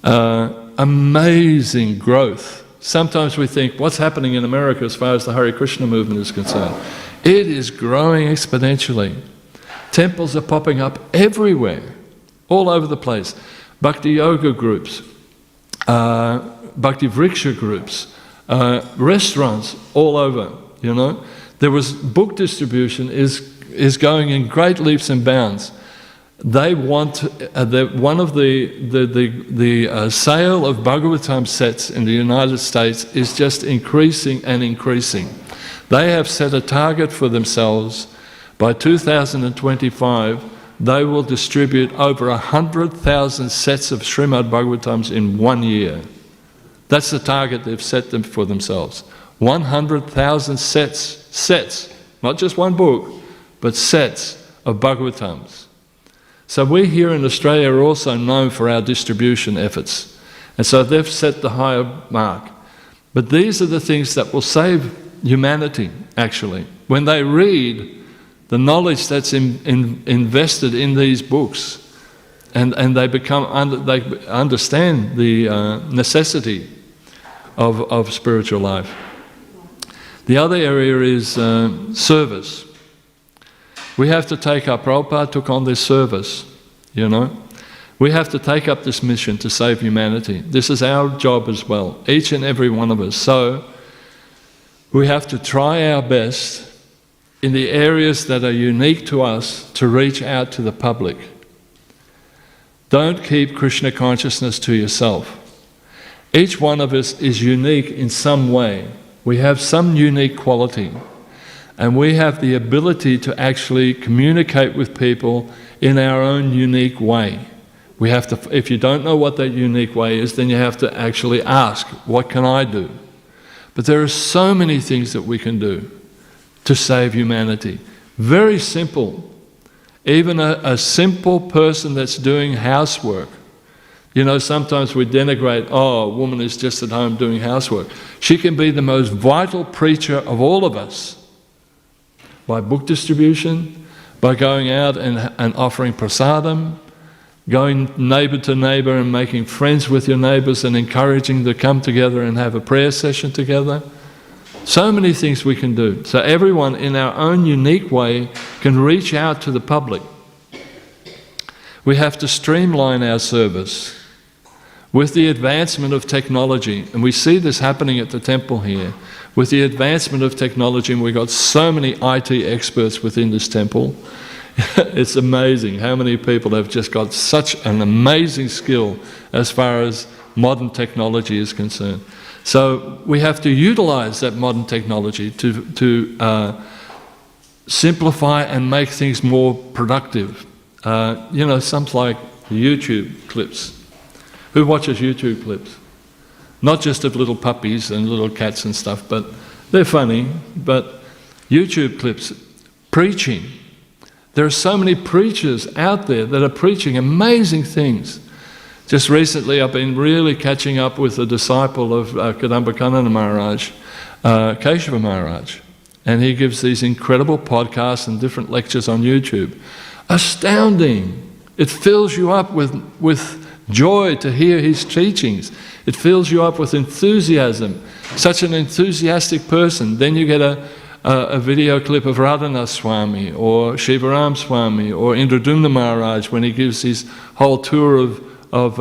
Amazing growth. Sometimes we think, what's happening in America as far as the Hare Krishna movement is concerned? It is growing exponentially. Temples are popping up everywhere, all over the place. Bhakti yoga groups, Bhakti Vriksha groups, restaurants all over, you know. There was book distribution is going in great leaps and bounds. They want one of the sale of Bhagavatam sets in the United States is just increasing and increasing. They have set a target for themselves. By 2025, they will distribute over 100,000 sets of Śrīmad Bhāgavatams in 1 year. That's the target they've set them for themselves. 100,000 sets, not just one book, but sets of Bhagavatams. So we here in Australia are also known for our distribution efforts. And so they've set the higher mark. But these are the things that will save humanity, actually. When they read the knowledge that's invested in these books, and they they understand the necessity of spiritual life. The other area is service. We have to take up, Prabhupada took on this service, you know. We have to take up this mission to save humanity. This is our job as well, each and every one of us. So we have to try our best in the areas that are unique to us to reach out to the public. Don't keep Krishna consciousness to yourself. Each one of us is unique in some way. We have some unique quality. And we have the ability to actually communicate with people in our own unique way. We have to, if you don't know what that unique way is, then you have to actually ask, what can I do? But there are so many things that we can do to save humanity. Very simple. Even a simple person that's doing housework. You know, sometimes we denigrate, oh, a woman is just at home doing housework. She can be the most vital preacher of all of us. By book distribution, by going out and offering prasadam, going neighbour to neighbour and making friends with your neighbours and encouraging them to come together and have a prayer session together. So many things we can do. So everyone in our own unique way can reach out to the public. We have to streamline our service with the advancement of technology. And we see this happening at the temple here. With the advancement of technology, and we've got so many IT experts within this temple. It's amazing how many people have just got such an amazing skill as far as modern technology is concerned. So we have to utilize that modern technology to simplify and make things more productive. You know, something like YouTube clips. Who watches YouTube clips? Not just of little puppies and little cats and stuff, but they're funny. But YouTube clips, preaching. There are so many preachers out there that are preaching amazing things. Just recently I've been really catching up with a disciple of Kadamba Maharaj, Keshava Maharaj. And he gives these incredible podcasts and different lectures on YouTube. Astounding! It fills you up with joy to hear his teachings. It fills you up with enthusiasm. Such an enthusiastic person. Then you get a video clip of Radhanath Swami or Shivaram Swami or Indradumna Maharaj when he gives his whole tour of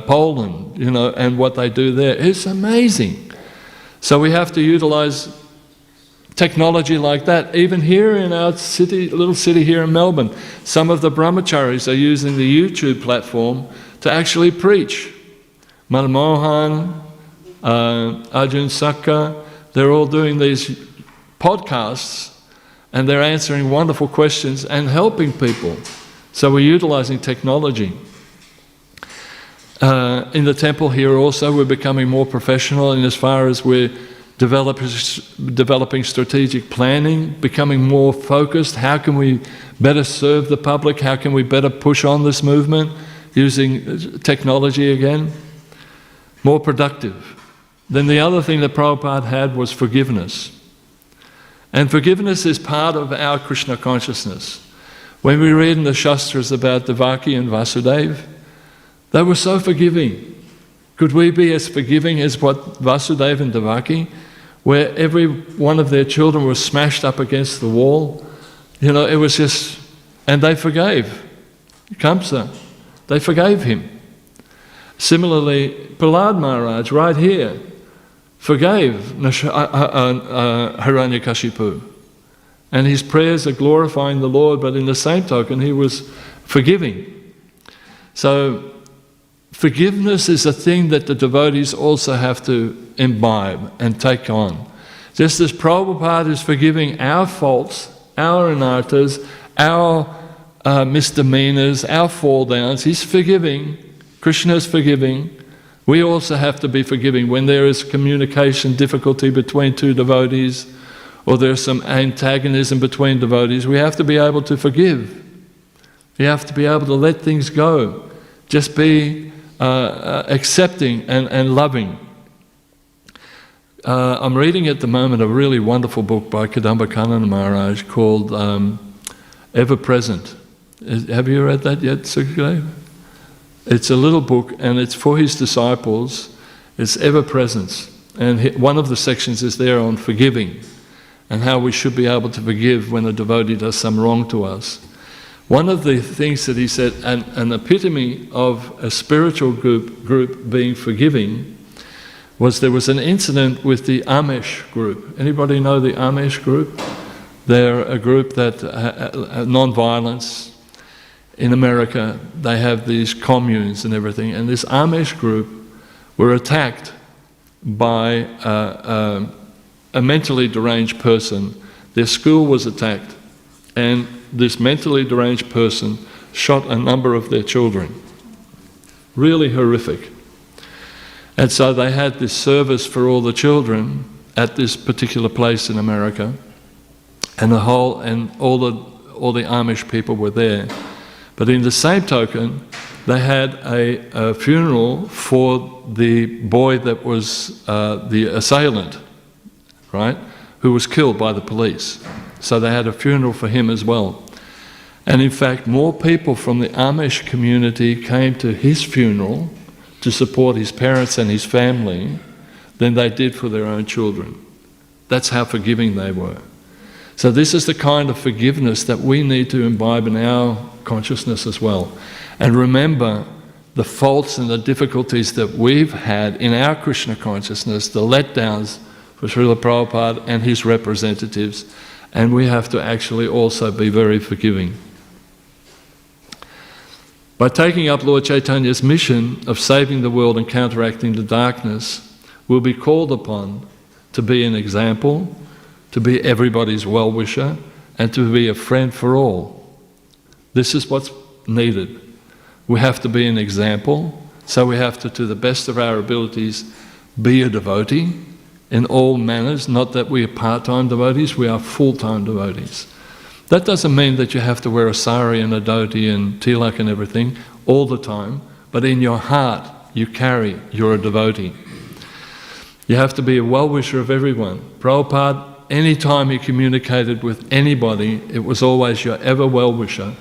Poland, you know, and what they do there. It's amazing. So we have to utilize technology like that. Even here in our city, little city here in Melbourne, some of the brahmacharis are using the YouTube platform to actually preach. Manmohan, Arjun Sakka, they're all doing these podcasts and they're answering wonderful questions and helping people. So we're utilizing technology. In the temple here also, we're becoming more professional in as far as we're developing strategic planning, becoming more focused. How can we better serve the public? How can we better push on this movement using technology again? More productive. Then the other thing that Prabhupada had was forgiveness. And forgiveness is part of our Krishna consciousness. When we read in the Shastras about Devaki and Vasudeva, they were so forgiving. Could we be as forgiving as what Vasudeva and Devaki, where every one of their children was smashed up against the wall? It was just, and they forgave Kamsa. They forgave him. Similarly, Prahlad Maharaj, right here, forgave Hiranyakashipu. And his prayers are glorifying the Lord, but in the same token, he was forgiving. So, forgiveness is a thing that the devotees also have to imbibe and take on. Just as Prabhupada is forgiving our faults, our anarthas, our misdemeanors, our fall downs, he's forgiving, Krishna is forgiving. We also have to be forgiving when there is communication difficulty between two devotees or there's some antagonism between devotees. We have to be able to forgive. We have to be able to let things go. Just be accepting and loving. I'm reading at the moment a really wonderful book by Kadamba Kanana Maharaj called Ever Present. Have you read that yet, Sukadeva? It's a little book and it's for his disciples. It's Ever Presence. And one of the sections is there on forgiving and how we should be able to forgive when a devotee does some wrong to us. One of the things that he said, an epitome of a spiritual group being forgiving, was there was an incident with the Amish group. Anybody know the Amish group? They're a group that, non-violence. In America, they have these communes and everything, and this Amish group were attacked by a mentally deranged person. Their school was attacked, and this mentally deranged person shot a number of their children. Really horrific. And so they had this service for all the children at this particular place in America, and all the Amish people were there. But in the same token, they had a funeral for the boy that was the assailant, right, who was killed by the police. So they had a funeral for him as well. And in fact, more people from the Amish community came to his funeral to support his parents and his family than they did for their own children. That's how forgiving they were. So this is the kind of forgiveness that we need to imbibe in our consciousness as well. And remember the faults and the difficulties that we've had in our Krishna consciousness, the letdowns for Srila Prabhupada and his representatives, and we have to actually also be very forgiving. By taking up Lord Chaitanya's mission of saving the world and counteracting the darkness, we'll be called upon to be an example, to be everybody's well-wisher, and to be a friend for all. This is what's needed. We have to be an example, so we have to the best of our abilities, be a devotee in all manners. Not that we are part-time devotees, we are full-time devotees. That doesn't mean that you have to wear a sari and a dhoti and tilak and everything all the time, but in your heart you carry, you're a devotee. You have to be a well-wisher of everyone. Prabhupada, any time he communicated with anybody, it was always your ever well-wisher.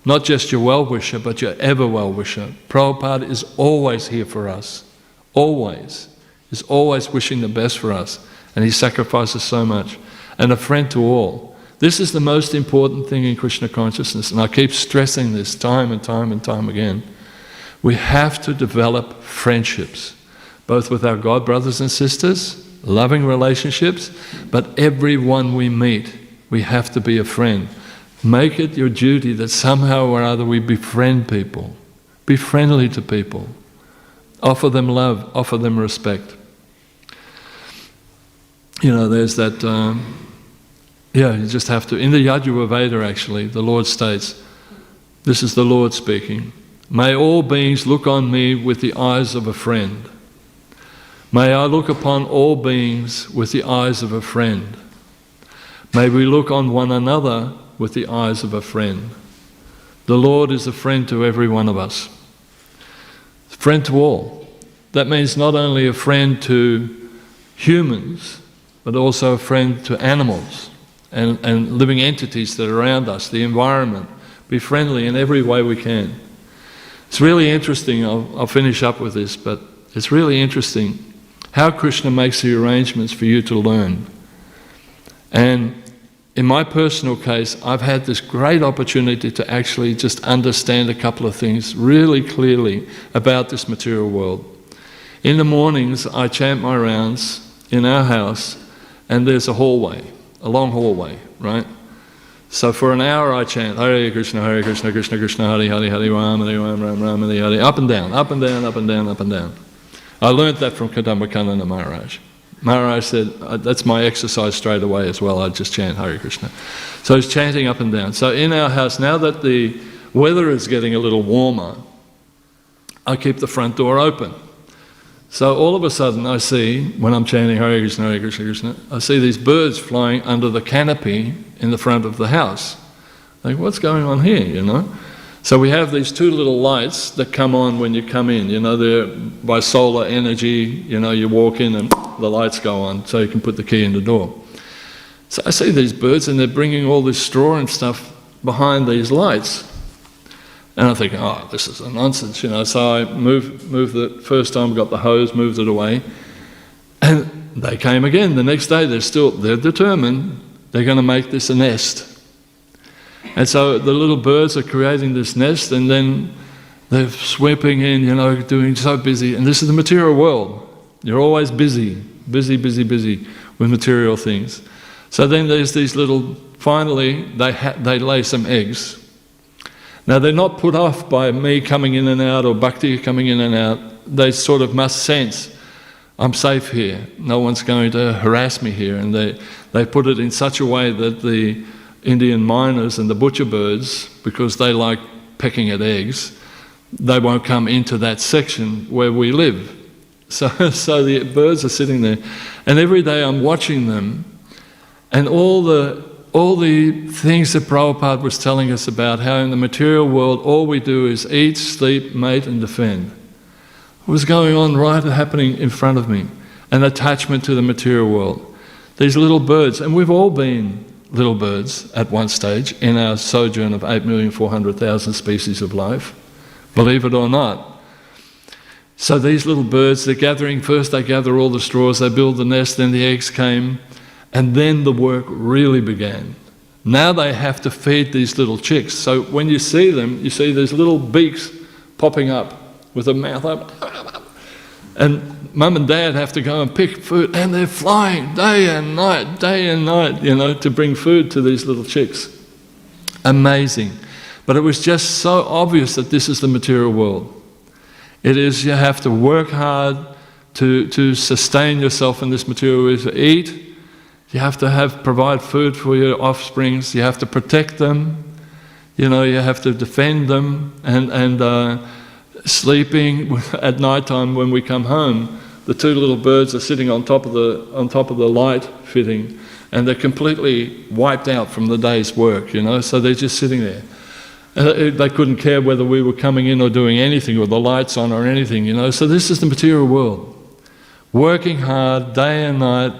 Not just your well-wisher, but your ever well-wisher. Prabhupada is always here for us. Always. He's always wishing the best for us. And he sacrifices so much. And a friend to all. This is the most important thing in Krishna consciousness. And I keep stressing this time and time and time again. We have to develop friendships, both with our God brothers and sisters loving relationships, but everyone we meet, we have to be a friend. Make it your duty that somehow or other we befriend people. Be friendly to people. Offer them love, offer them respect. You know, there's that, you just have to. In the Yajurveda Veda, actually, the Lord states, this is the Lord speaking, may all beings look on me with the eyes of a friend. May I look upon all beings with the eyes of a friend. May we look on one another with the eyes of a friend. The Lord is a friend to every one of us. Friend to all. That means not only a friend to humans, but also a friend to animals and living entities that are around us, the environment. Be friendly in every way we can. It's really interesting, I'll finish up with this, but it's really interesting how Krishna makes the arrangements for you to learn. And in my personal case, I've had this great opportunity to actually just understand a couple of things really clearly about this material world. In the mornings, I chant my rounds in our house, and there's a hallway, a long hallway, right? So for an hour I chant Hare Krishna, Krishna Krishna, Hare Hare, Hare Ram, Ram Ram, Hare Hare, up and down, up and down, up and down, up and down. I learnt that from Kadambakanda Maharaj. Maharaj said, that's my exercise straight away as well, I just chant Hare Krishna. So he's chanting up and down. So in our house, now that the weather is getting a little warmer, I keep the front door open. So all of a sudden I see, when I'm chanting Hare Krishna, Krishna, I see these birds flying under the canopy in the front of the house. Like, what's going on here, you know? So we have these two little lights that come on when you come in, you know, they're by solar energy, you know, you walk in and the lights go on so you can put the key in the door. So I see these birds and they're bringing all this straw and stuff behind these lights. And I think, oh, this is a nonsense, you know. So I moved the first time, got the hose, moved it away. And they came again the next day. They're determined they're going to make this a nest. And so the little birds are creating this nest, and then they're sweeping in, you know, doing so busy. And this is the material world. You're always busy with material things. So then there's these little, finally, they lay some eggs. Now they're not put off by me coming in and out or Bhakti coming in and out. They sort of must sense, I'm safe here. No one's going to harass me here. And they put it in such a way that the Indian miners and the butcher birds, because they like pecking at eggs, they won't come into that section where we live. So the birds are sitting there, and every day I'm watching them, and all the things that Prabhupada was telling us about how in the material world all we do is eat, sleep, mate and defend. What was going on happening in front of me? An attachment to the material world. These little birds, and we've all been little birds at one stage in our sojourn of 8,400,000 species of life, believe it or not. So these little birds, they're gathering, first they gather all the straws, they build the nest, then the eggs came, and then the work really began. Now they have to feed these little chicks. So when you see them, you see these little beaks popping up with a mouth up. And Mum and Dad have to go and pick food, and they're flying day and night, you know, to bring food to these little chicks. Amazing. But it was just so obvious that this is the material world. It is, you have to work hard to sustain yourself in this material world, to eat. You have to provide food for your offsprings. You have to protect them. You know, you have to defend them. And sleeping at night time when we come home, the two little birds are sitting on top of the light fitting, and they're completely wiped out from the day's work. You know, so they're just sitting there. And they couldn't care whether we were coming in or doing anything, or the lights on or anything. You know, so this is the material world, working hard day and night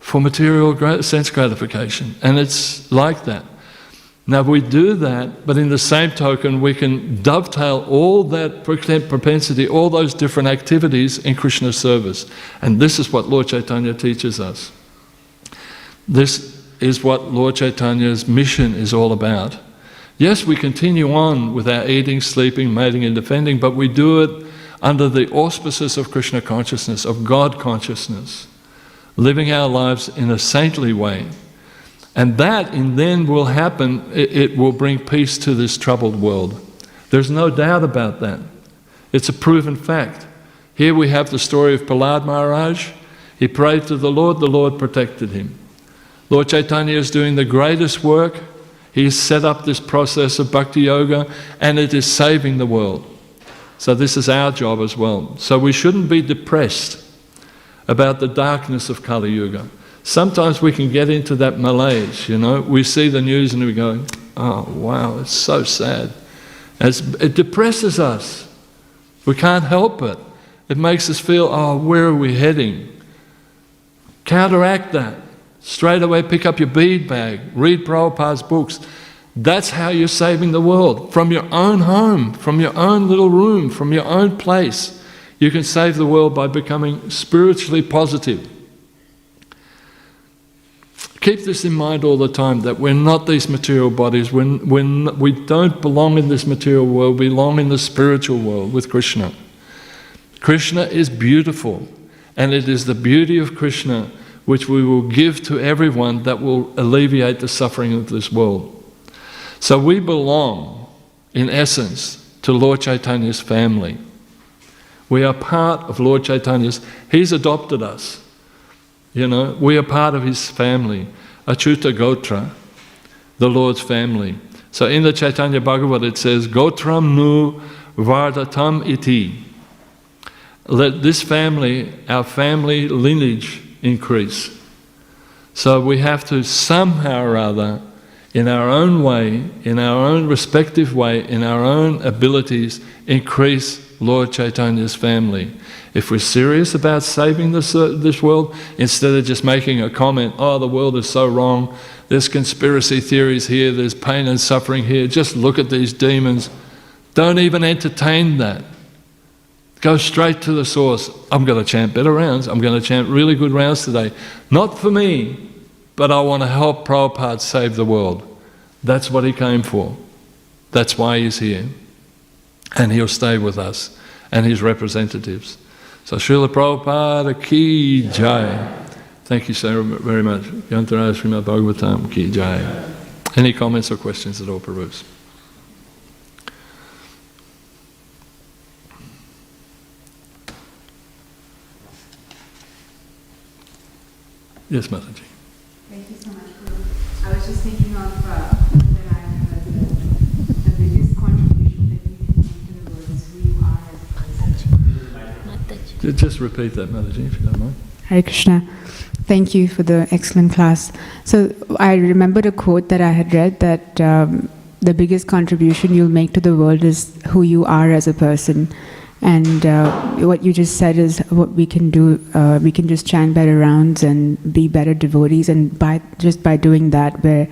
for material sense gratification, and it's like that. Now we do that, but in the same token we can dovetail all that propensity, all those different activities in Krishna's service. And this is what Lord Chaitanya teaches us. This is what Lord Chaitanya's mission is all about. Yes, we continue on with our eating, sleeping, mating and defending, but we do it under the auspices of Krishna consciousness, of God consciousness, living our lives in a saintly way. And that then will happen, it will bring peace to this troubled world. There's no doubt about that. It's a proven fact. Here we have the story of Prahlad Maharaj. He prayed to the Lord protected him. Lord Chaitanya is doing the greatest work. He's set up this process of bhakti yoga, and it is saving the world. So this is our job as well. So we shouldn't be depressed about the darkness of Kali Yuga. Sometimes we can get into that malaise, you know. We see the news and we go, oh wow, it's so sad. It depresses us. We can't help it. It makes us feel, oh, where are we heading? Counteract that. Straight away pick up your bead bag, read Prabhupada's books. That's how you're saving the world. From your own home, from your own little room, from your own place. You can save the world by becoming spiritually positive. Keep this in mind all the time, that we're not these material bodies. We don't belong in this material world, we belong in the spiritual world with Krishna. Krishna is beautiful, and it is the beauty of Krishna which we will give to everyone that will alleviate the suffering of this world. So we belong, in essence, to Lord Chaitanya's family. We are part of Lord Chaitanya's. He's adopted us. You know, we are part of his family. Achyuta Gotra, the Lord's family. So in the Chaitanya Bhagavat it says, Gotram nu vardatam iti. Let this family, our family lineage, increase. So we have to somehow or other, in our own way, in our own respective way, in our own abilities, increase Lord Chaitanya's family. If we're serious about saving this world, instead of just making a comment, oh, the world is so wrong, there's conspiracy theories here, there's pain and suffering here, just look at these demons. Don't even entertain that. Go straight to the source. I'm going to chant better rounds. I'm going to chant really good rounds today. Not for me, but I want to help Prabhupada save the world. That's what he came for. That's why he's here. And he'll stay with us and his representatives. So Srila Prabhupada ki jai. Thank you so very much. Yantara Śrīmad Bhāgavatam ki jai. Any comments or questions at all, Prabhu? Yes, Mataji. Thank you so much, Prabhu. I was just thinking of that I heard the biggest contribution that we can make to the world is who you are as a person. Just repeat that, Mataji, if you don't mind. Hare Krishna. Thank you for the excellent class. So I remembered a quote that I had read that the biggest contribution you'll make to the world is who you are as a person. And what you just said is what we can do. We can just chant better rounds and be better devotees, and by doing that, we're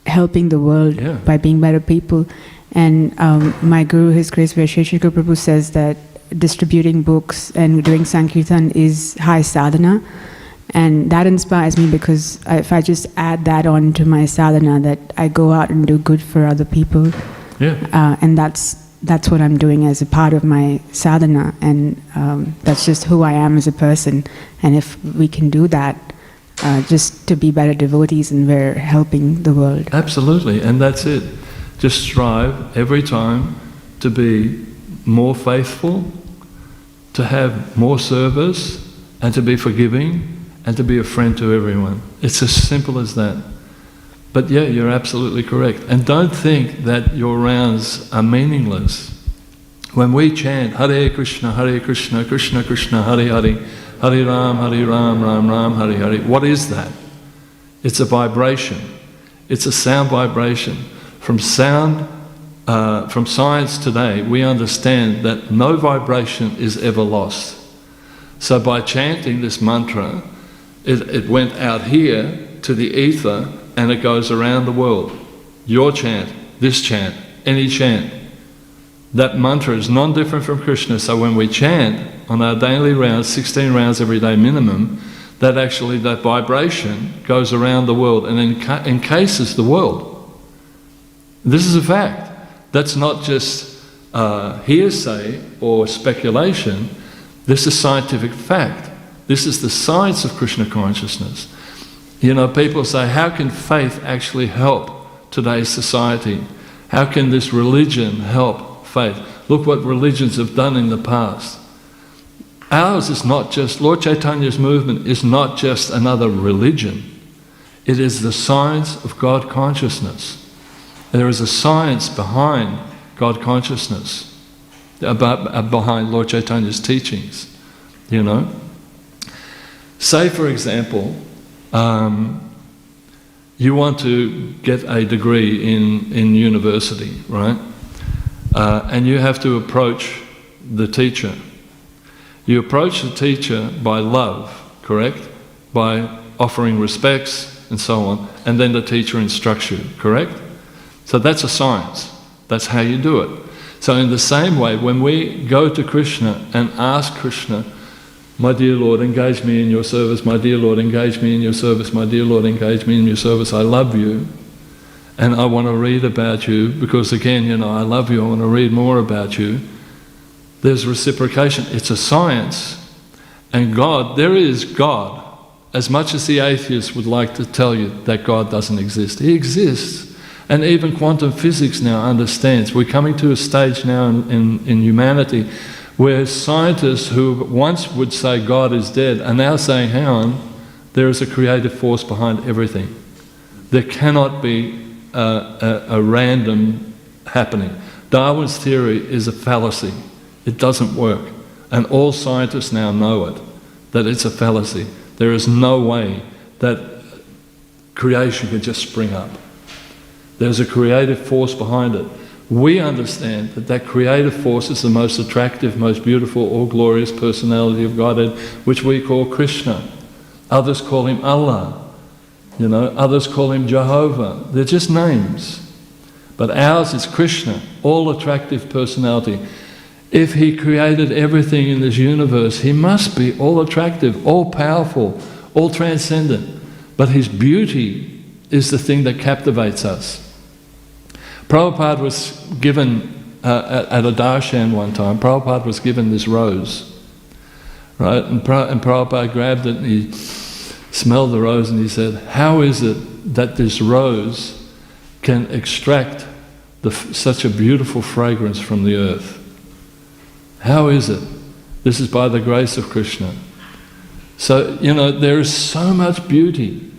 helping the world by being better people. And my Guru, His Grace Vaisheshika Prabhu, says that distributing books and doing Sankirtan is high sadhana, and that inspires me because if I just add that on to my sadhana, that I go out and do good for other people, and that's what I'm doing as a part of my sadhana, and that's just who I am as a person. And if we can do that, just to be better devotees, and we're helping the world. Absolutely, and that's it. Just strive every time to be more faithful, to have more service, and to be forgiving, and to be a friend to everyone. It's as simple as that. But yeah, you're absolutely correct. And don't think that your rounds are meaningless. When we chant Hare Krishna, Krishna Krishna, Hare Hare, Hare Ram, Ram Ram, Hare Hare, what is that? It's a vibration. It's a sound vibration. From science today, we understand that no vibration is ever lost. So by chanting this mantra, it went out here to the ether, and it goes around the world. Your chant, this chant, any chant. That mantra is non-different from Krishna. So when we chant on our daily rounds, 16 rounds every day minimum, that vibration goes around the world and encases the world. This is a fact. That's not just hearsay or speculation. This is scientific fact. This is the science of Krishna consciousness. You know, people say, how can faith actually help today's society? How can this religion help faith? Look what religions have done in the past. Ours is not just, Lord Chaitanya's movement is not just another religion. It is the science of God consciousness. There is a science behind God consciousness, behind Lord Chaitanya's teachings, you know. Say, for example, you want to get a degree in university, right? And you have to approach the teacher. You approach the teacher by love, correct? By offering respects and so on, and then the teacher instructs you, correct? So that's a science. That's how you do it. So in the same way, when we go to Krishna and ask Krishna, my dear Lord, engage me in your service, my dear Lord, engage me in your service, my dear Lord, engage me in your service, I love you, and I want to read about you, because again, you know, I love you, I want to read more about you. There's reciprocation. It's a science. And God, there is God. As much as the atheists would like to tell you that God doesn't exist, He exists. And even quantum physics now understands. We're coming to a stage now in humanity where scientists who once would say God is dead are now saying, hang on, there is a creative force behind everything. There cannot be a random happening. Darwin's theory is a fallacy. It doesn't work. And all scientists now know it, that it's a fallacy. There is no way that creation can just spring up. There's a creative force behind it. We understand that that creative force is the most attractive, most beautiful, all-glorious personality of Godhead, which we call Krishna. Others call Him Allah. You know, others call Him Jehovah. They're just names. But ours is Krishna, all-attractive personality. If He created everything in this universe, He must be all-attractive, all-powerful, all-transcendent. But His beauty is the thing that captivates us. Prabhupada was given, at a darshan one time, Prabhupada was given this rose, right? And Prabhupada grabbed it and he smelled the rose and he said, how is it that this rose can extract such a beautiful fragrance from the earth? How is it? This is by the grace of Krishna. So, you know, there is so much beauty.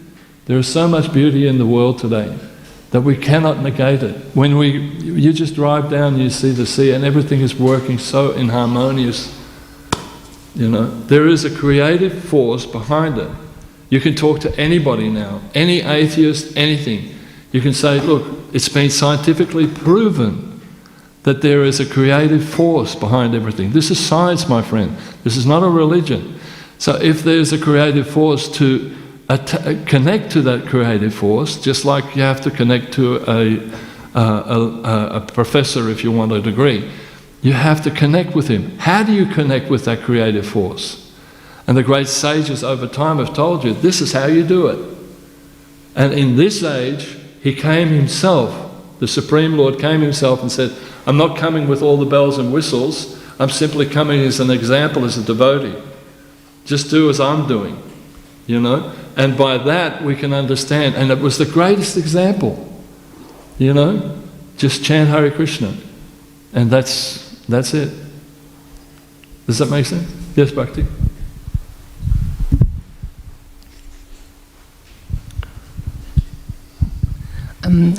There is so much beauty in the world today that we cannot negate it. When you just drive down, you see the sea and everything is working so in harmonious, you know. There is a creative force behind it. You can talk to anybody now, any atheist, anything. You can say, look, it's been scientifically proven that there is a creative force behind everything. This is science, my friend. This is not a religion. So if there's a creative force, to connect to that creative force, just like you have to connect to a professor if you want a degree, you have to connect with him. How do you connect with that creative force? And the great sages over time have told you, this is how you do it. And in this age, He came Himself, the Supreme Lord came Himself and said, I'm not coming with all the bells and whistles, I'm simply coming as an example, as a devotee. Just do as I'm doing, you know. And by that we can understand, and it was the greatest example, you know. Just chant Hare Krishna, and that's it. Does that make sense? Yes, Bhakti?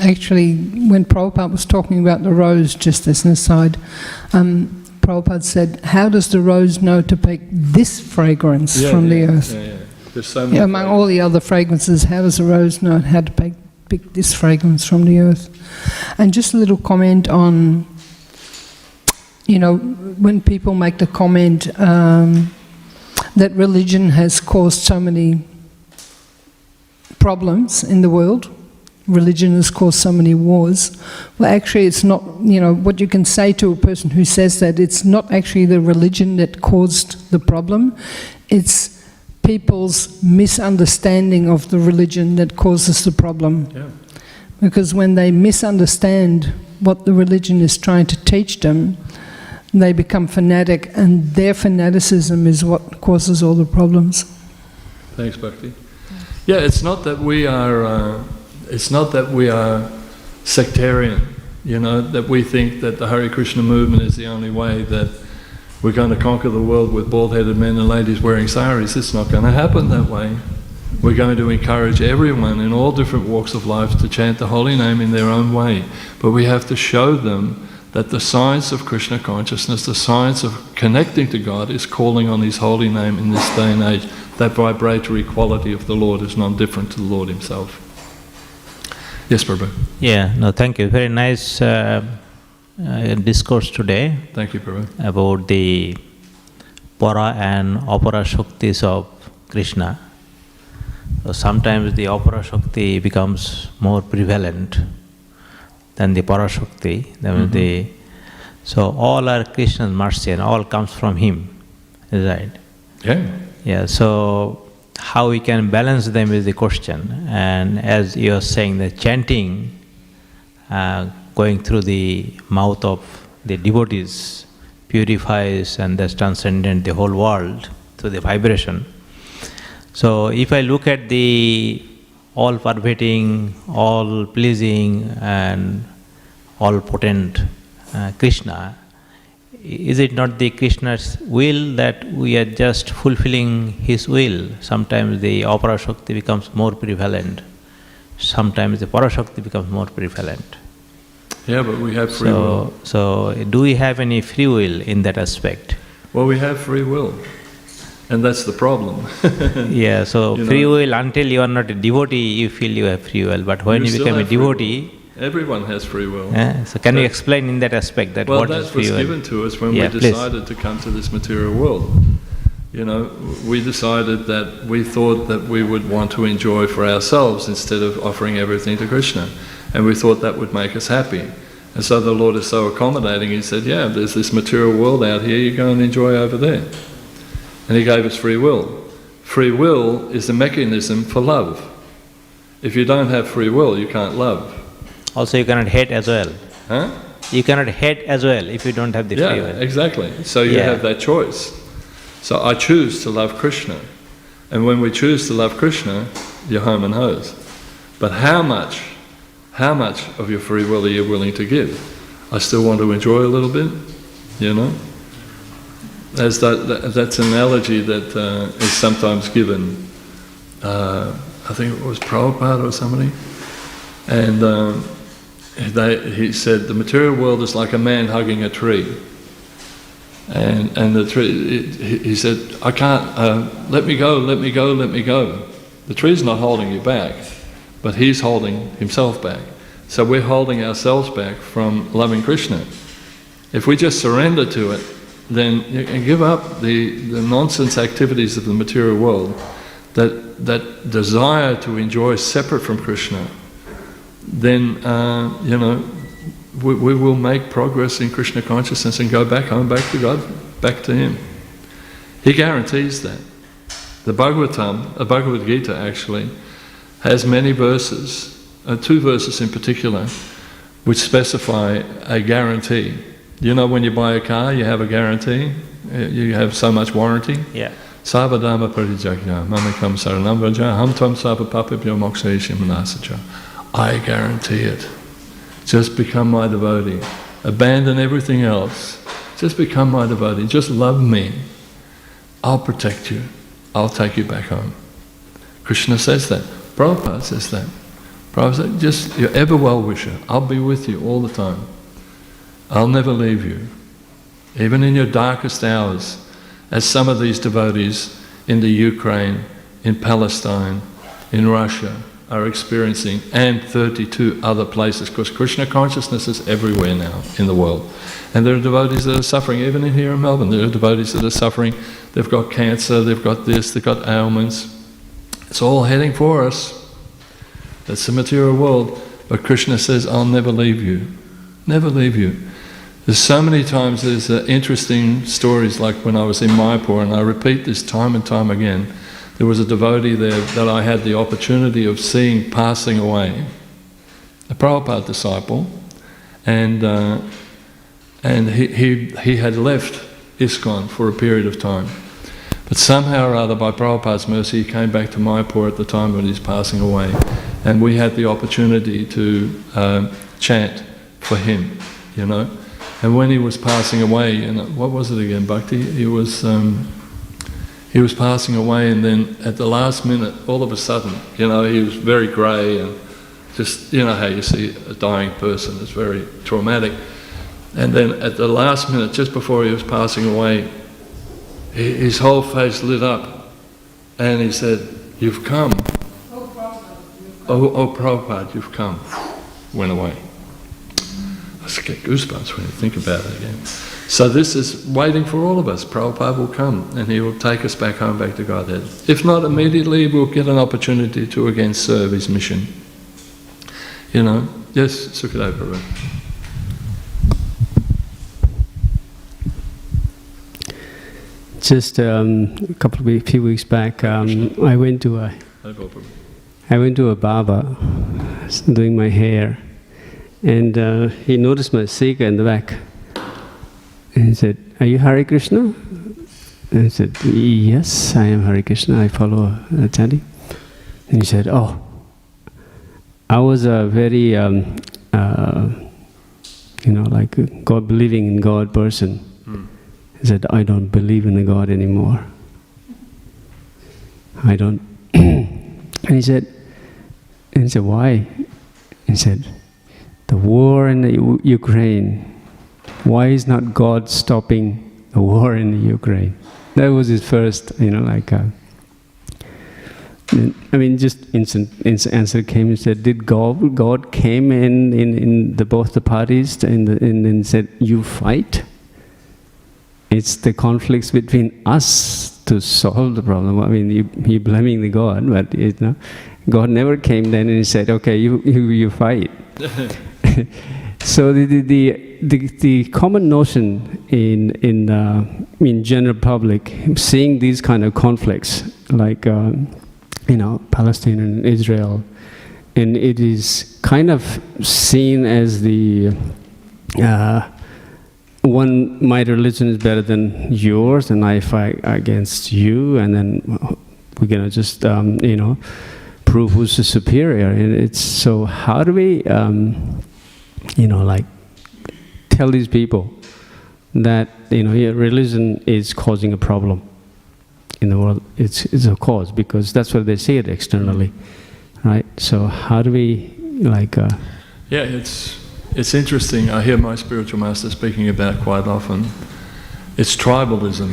Actually, when Prabhupada was talking about the rose, just as an aside, Prabhupada said, how does the rose know to pick this fragrance from the earth? Yeah. There's so many among all the other fragrances, how does the rose know how to pick this fragrance from the earth? And just a little comment on, you know, when people make the comment that religion has caused so many problems in the world, religion has caused so many wars. Well, actually it's not, you know, what you can say to a person who says that, it's not actually the religion that caused the problem, it's people's misunderstanding of the religion that causes the problem. Yeah. Because when they misunderstand what the religion is trying to teach them, they become fanatic, and their fanaticism is what causes all the problems. Thanks, Bhakti. Yeah, it's not that we are sectarian, that we think that the Hare Krishna movement is the only way that we're going to conquer the world with bald-headed men and ladies wearing saris. It's not going to happen that way. We're going to encourage everyone in all different walks of life to chant the holy name in their own way. But we have to show them that the science of Krishna consciousness, the science of connecting to God, is calling on His holy name in this day and age. That vibratory quality of the Lord is not different to the Lord Himself. Yes, Prabhu. Yeah, no, thank you. Very nice discourse today. Thank you, Prabhu. About the para and apara shaktis of Krishna. So sometimes the apara shakti becomes more prevalent than the para shakti. So all are Krishna's mercy and all comes from Him, right? Yeah. Yeah, so how we can balance them is the question. And as you are saying, the chanting going through the mouth of the devotees purifies and thus transcendent the whole world through the vibration. So if I look at the all-pervading, all-pleasing and all-potent Krishna, is it not the Krishna's will that we are just fulfilling His will? Sometimes the apara shakti becomes more prevalent. Sometimes the para shakti becomes more prevalent. Yeah, but we have free will. So do we have any free will in that aspect? Well, we have free will. And that's the problem. Yeah, so free will, until you are not a devotee, you feel you have free will. But when you become a devotee, everyone has free will. So can you explain in that aspect that what is free will? Well, that was given to us when we decided to come to this material world. We decided that we thought that we would want to enjoy for ourselves instead of offering everything to Krishna. And we thought that would make us happy. And so the Lord is so accommodating, He said, yeah, there's this material world out here, you go and enjoy over there. And He gave us free will. Free will is the mechanism for love. If you don't have free will, you can't love. Also you cannot hate as well. Huh? You cannot hate as well if you don't have the free will. Yeah, exactly. So you have that choice. So I choose to love Krishna. And when we choose to love Krishna, you're home and hose. But how much of your free will are you willing to give? I still want to enjoy a little bit, As that's an analogy that is sometimes given. I think it was Prabhupada or somebody. And he said, the material world is like a man hugging a tree. And the tree, he said, I can't, let me go, let me go, let me go. The tree's not holding you back, but he's holding himself back. So we're holding ourselves back from loving Krishna. If we just surrender to it, then you can give up the nonsense activities of the material world, that desire to enjoy separate from Krishna, then, we will make progress in Krishna consciousness and go back home, back to God, back to Him. He guarantees that. The Bhagavatam, the Bhagavad Gita actually, has many verses, 2 verses in particular, which specify a guarantee. When you buy a car, you have a guarantee, you have so much warranty. Yeah. Sarvadharma parijagya, mamekam saranam vraja, ham tvam sarva papabhyo mokshayishim manasacha. I guarantee it. Just become my devotee. Abandon everything else. Just become my devotee. Just love me. I'll protect you. I'll take you back home. Krishna says that. Prabhupada says that. Prabhupada says, just your ever well-wisher. I'll be with you all the time. I'll never leave you. Even in your darkest hours, as some of these devotees in the Ukraine, in Palestine, in Russia, are experiencing, and 32 other places, because Krishna consciousness is everywhere now in the world. And there are devotees that are suffering, even in here in Melbourne, there are devotees that are suffering, they've got cancer, they've got this, they've got ailments. It's all heading for us. That's the material world. But Krishna says, I'll never leave you. Never leave you. There's so many times, there's interesting stories, like when I was in Mayapur, and I repeat this time and time again. There was a devotee there that I had the opportunity of seeing passing away, a Prabhupada disciple, and And he had left ISKCON for a period of time. But somehow or other, by Prabhupada's mercy, he came back to Mayapur at the time when he's passing away. And we had the opportunity to chant for him, you know. And when he was passing away, and what was it again, Bhakti? He was passing away, and then at the last minute, all of a sudden, you know, he was very grey and just, you know how you see a dying person, it's very traumatic. And then at the last minute, just before he was passing away, his whole face lit up, and he said, "You've come. Oh, Prabhupada, you've come." Went away. I just get goosebumps when you think about it again. So this is waiting for all of us. Prabhupada will come and he will take us back home, back to Godhead. If not immediately, we'll get an opportunity to again serve his mission. You know? Yes, Sukadeva Prabhu. Just a few weeks back, I went to a barber doing my hair, and he noticed my Sika in the back, and he said, "Are you Hare Krishna?" And I said, "Yes, I am Hare Krishna. I follow chanting." And he said, "Oh, I was a very, like God believing in God person." He said, "I don't believe in the God anymore. I don't." And he said, "Why?" He said, "The war in the Ukraine. Why is not God stopping the war in the Ukraine?" That was his first, just instant answer came. He said, "Did God came in both the parties and said, 'You fight'? It's the conflicts between us to solve the problem." I mean, you're blaming the God, but God never came then and he said, "Okay, you fight." So the common notion in general public, seeing these kind of conflicts, like Palestine and Israel, and it is kind of seen as the my religion is better than yours, and I fight against you, and then we're gonna just prove who's the superior. And it's so, how do we tell these people that your religion is causing a problem in the world? It's a cause, because that's what they see it externally, right? So how do we It's interesting. I hear my spiritual master speaking about quite often. It's tribalism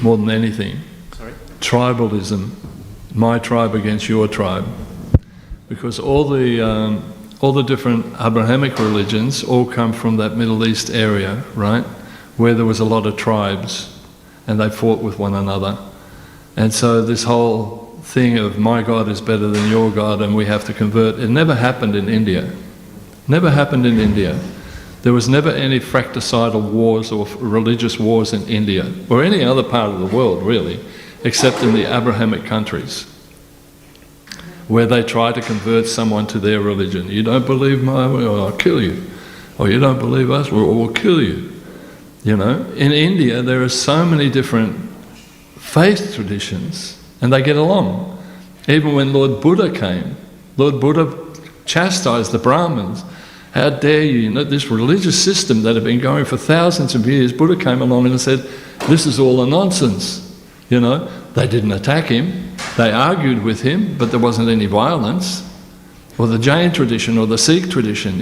more than anything. Sorry? Tribalism, my tribe against your tribe, because all the different Abrahamic religions all come from that Middle East area, right, where there was a lot of tribes, and they fought with one another, and so this whole thing of my God is better than your God, and we have to convert. It never happened in India. Never happened in India. There was never any fratricidal wars or religious wars in India, or any other part of the world really, except in the Abrahamic countries, where they try to convert someone to their religion. You don't believe my way, I'll kill you. Or you don't believe us, we'll kill you. In India there are so many different faith traditions, and they get along. Even when Lord Buddha came, Lord Buddha chastised the Brahmins. How dare you, this religious system that had been going for thousands of years. Buddha came along and said, this is all a nonsense. They didn't attack him, they argued with him, but there wasn't any violence. Or the Jain tradition or the Sikh tradition,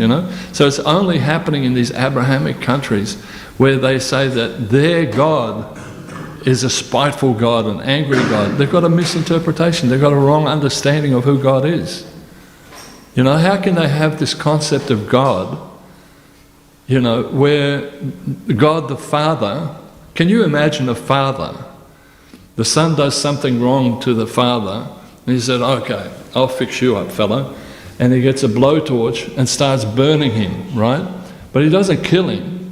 So it's only happening in these Abrahamic countries where they say that their God is a spiteful God, an angry God. They've got a misinterpretation, they've got a wrong understanding of who God is. How can they have this concept of God, where God the Father, can you imagine a father? The son does something wrong to the father, and he said, "Okay, I'll fix you up, fellow." And he gets a blowtorch and starts burning him, right? But he doesn't kill him.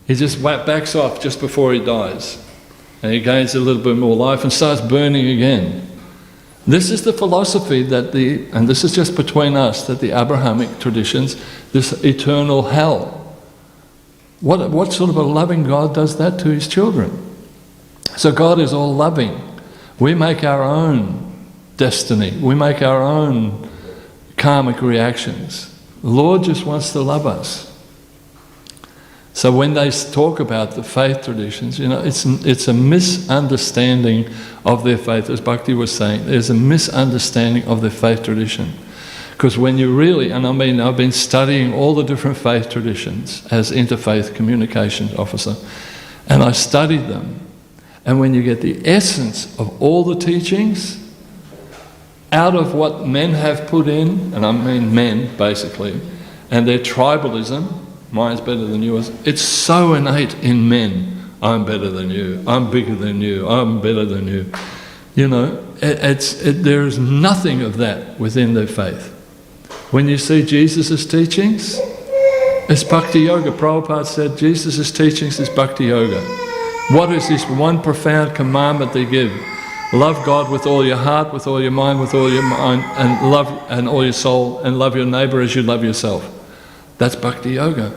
He just backs off just before he dies. And he gains a little bit more life and starts burning again. This is the philosophy and this is just between us, that the Abrahamic traditions, this eternal hell. What sort of a loving God does that to his children? So God is all loving. We make our own destiny. We make our own karmic reactions. The Lord just wants to love us. So when they talk about the faith traditions, it's a misunderstanding of their faith. As Bhakti was saying, there's a misunderstanding of their faith tradition. Because when you really, and I've been studying all the different faith traditions as interfaith communications officer, and I studied them. And when you get the essence of all the teachings, out of what men have put in, and I mean men basically, and their tribalism, mine's better than yours, it's so innate in men. I'm better than you, I'm bigger than you, I'm better than you. There is nothing of that within their faith. When you see Jesus' teachings, it's Bhakti Yoga. Prabhupada said Jesus' teachings is Bhakti Yoga. What is this one profound commandment they give? Love God with all your heart, with all your mind, with all your mind, and all your soul, and love your neighbour as you love yourself. That's Bhakti Yoga.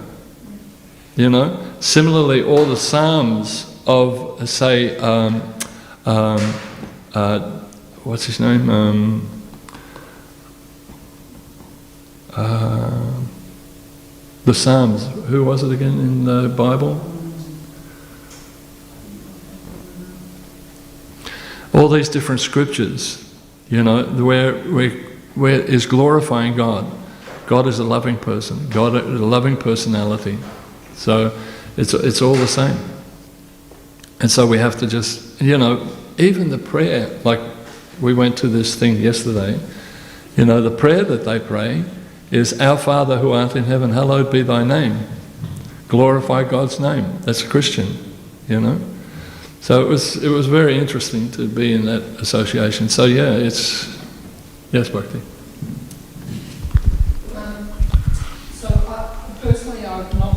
Similarly, all the Psalms of, say, what's his name? The Psalms. Who was it again in the Bible? All these different scriptures, where is glorifying God. God is a loving person. God is a loving personality. So it's all the same. And so we have to just, even the prayer, like we went to this thing yesterday, the prayer that they pray is, Our Father who art in heaven, hallowed be thy name. Glorify God's name. That's Christian, So it was very interesting to be in that association. So yeah, yes, Bhakti. So personally, I've not.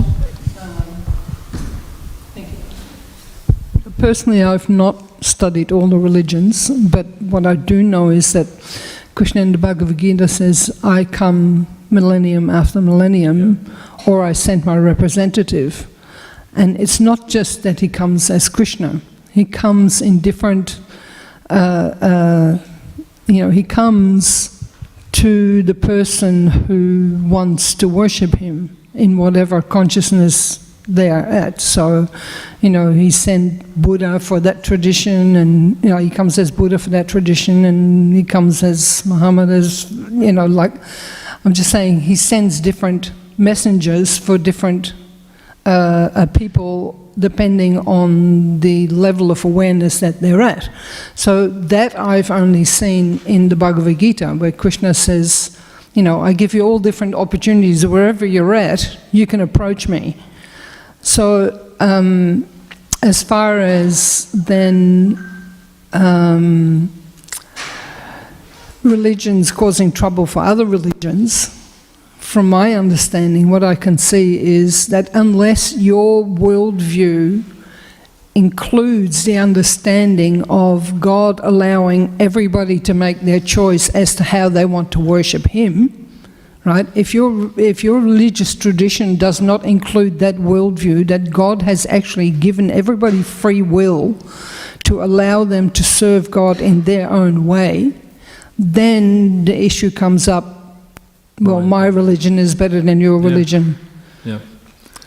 Thank you. Personally, I've not studied all the religions, but what I do know is that Krishna in the Bhagavad Gita says, "I come millennium after millennium, or I sent my representative." And it's not just that he comes as Krishna. He comes in different, he comes to the person who wants to worship him in whatever consciousness they are at. So, he sent Buddha for that tradition, and, he comes as Buddha for that tradition, and he comes as Muhammad as, I'm just saying, he sends different messengers for different people depending on the level of awareness that they're at. So that I've only seen in the Bhagavad Gita, where Krishna says, I give you all different opportunities. Wherever you're at, you can approach me. So as far as then religions causing trouble for other religions, from my understanding, what I can see is that unless your worldview includes the understanding of God allowing everybody to make their choice as to how they want to worship Him, right? If your religious tradition does not include that worldview, that God has actually given everybody free will to allow them to serve God in their own way, then the issue comes up, well, my religion is better than your religion. Yeah.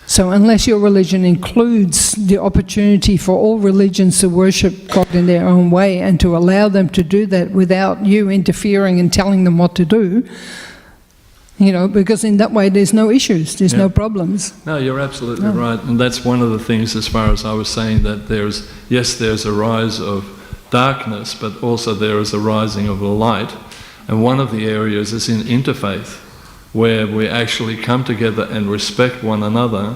So unless your religion includes the opportunity for all religions to worship God in their own way and to allow them to do that without you interfering and telling them what to do, because in that way there's no issues, there's no problems. No, you're absolutely right. And that's one of the things, as far as I was saying, that there's a rise of darkness, but also there is a rising of the light. And one of the areas is in interfaith, where we actually come together and respect one another.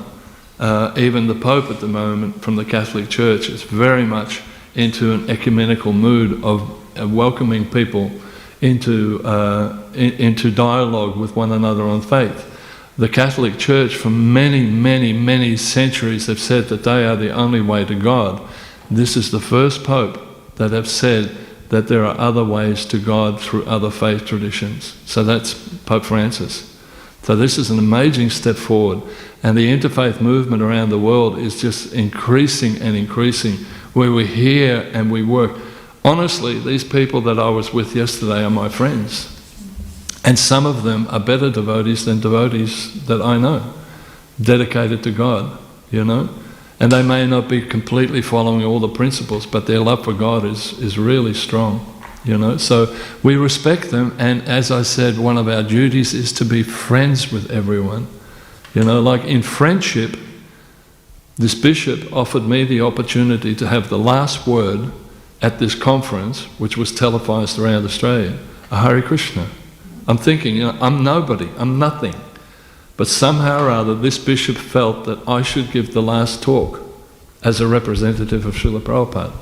Even the Pope at the moment from the Catholic Church is very much into an ecumenical mood of welcoming people into dialogue with one another on faith. The Catholic Church for many, many, many centuries have said that they are the only way to God. This is the first Pope that have said that there are other ways to God through other faith traditions. So that's Pope Francis. So this is an amazing step forward. And the interfaith movement around the world is just increasing and increasing, where we hear and we work. Honestly, these people that I was with yesterday are my friends. And some of them are better devotees than devotees that I know, dedicated to God, you know. And they may not be completely following all the principles, but their love for God is really strong, you know. So we respect them, and as I said, one of our duties is to be friends with everyone. You know, like in friendship, this bishop offered me the opportunity to have the last word at this conference, which was televised around Australia, a Hare Krishna. I'm thinking, you know, I'm nobody, I'm nothing. But somehow or other, this bishop felt that I should give the last talk as a representative of Srila Prabhupada.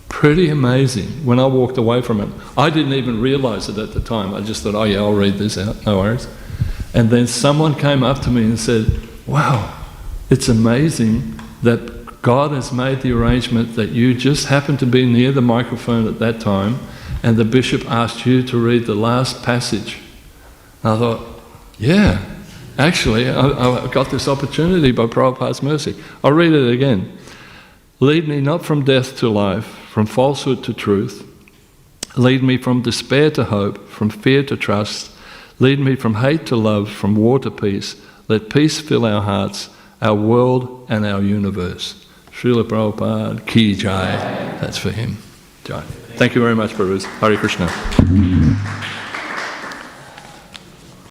Pretty amazing. When I walked away from it, I didn't even realize it at the time. I just thought, oh yeah, I'll read this out, no worries. And then someone came up to me and said, wow, it's amazing that God has made the arrangement that you just happened to be near the microphone at that time, and the bishop asked you to read the last passage. And I thought, yeah, actually, I got this opportunity by Prabhupada's mercy. I'll read it again. Lead me not from death to life, from falsehood to truth. Lead me from despair to hope, from fear to trust. Lead me from hate to love, from war to peace. Let peace fill our hearts, our world and our universe. Srila Prabhupada, Ki Jai. That's for him. Jai. Thank you very much, Prabhu. Hare Krishna.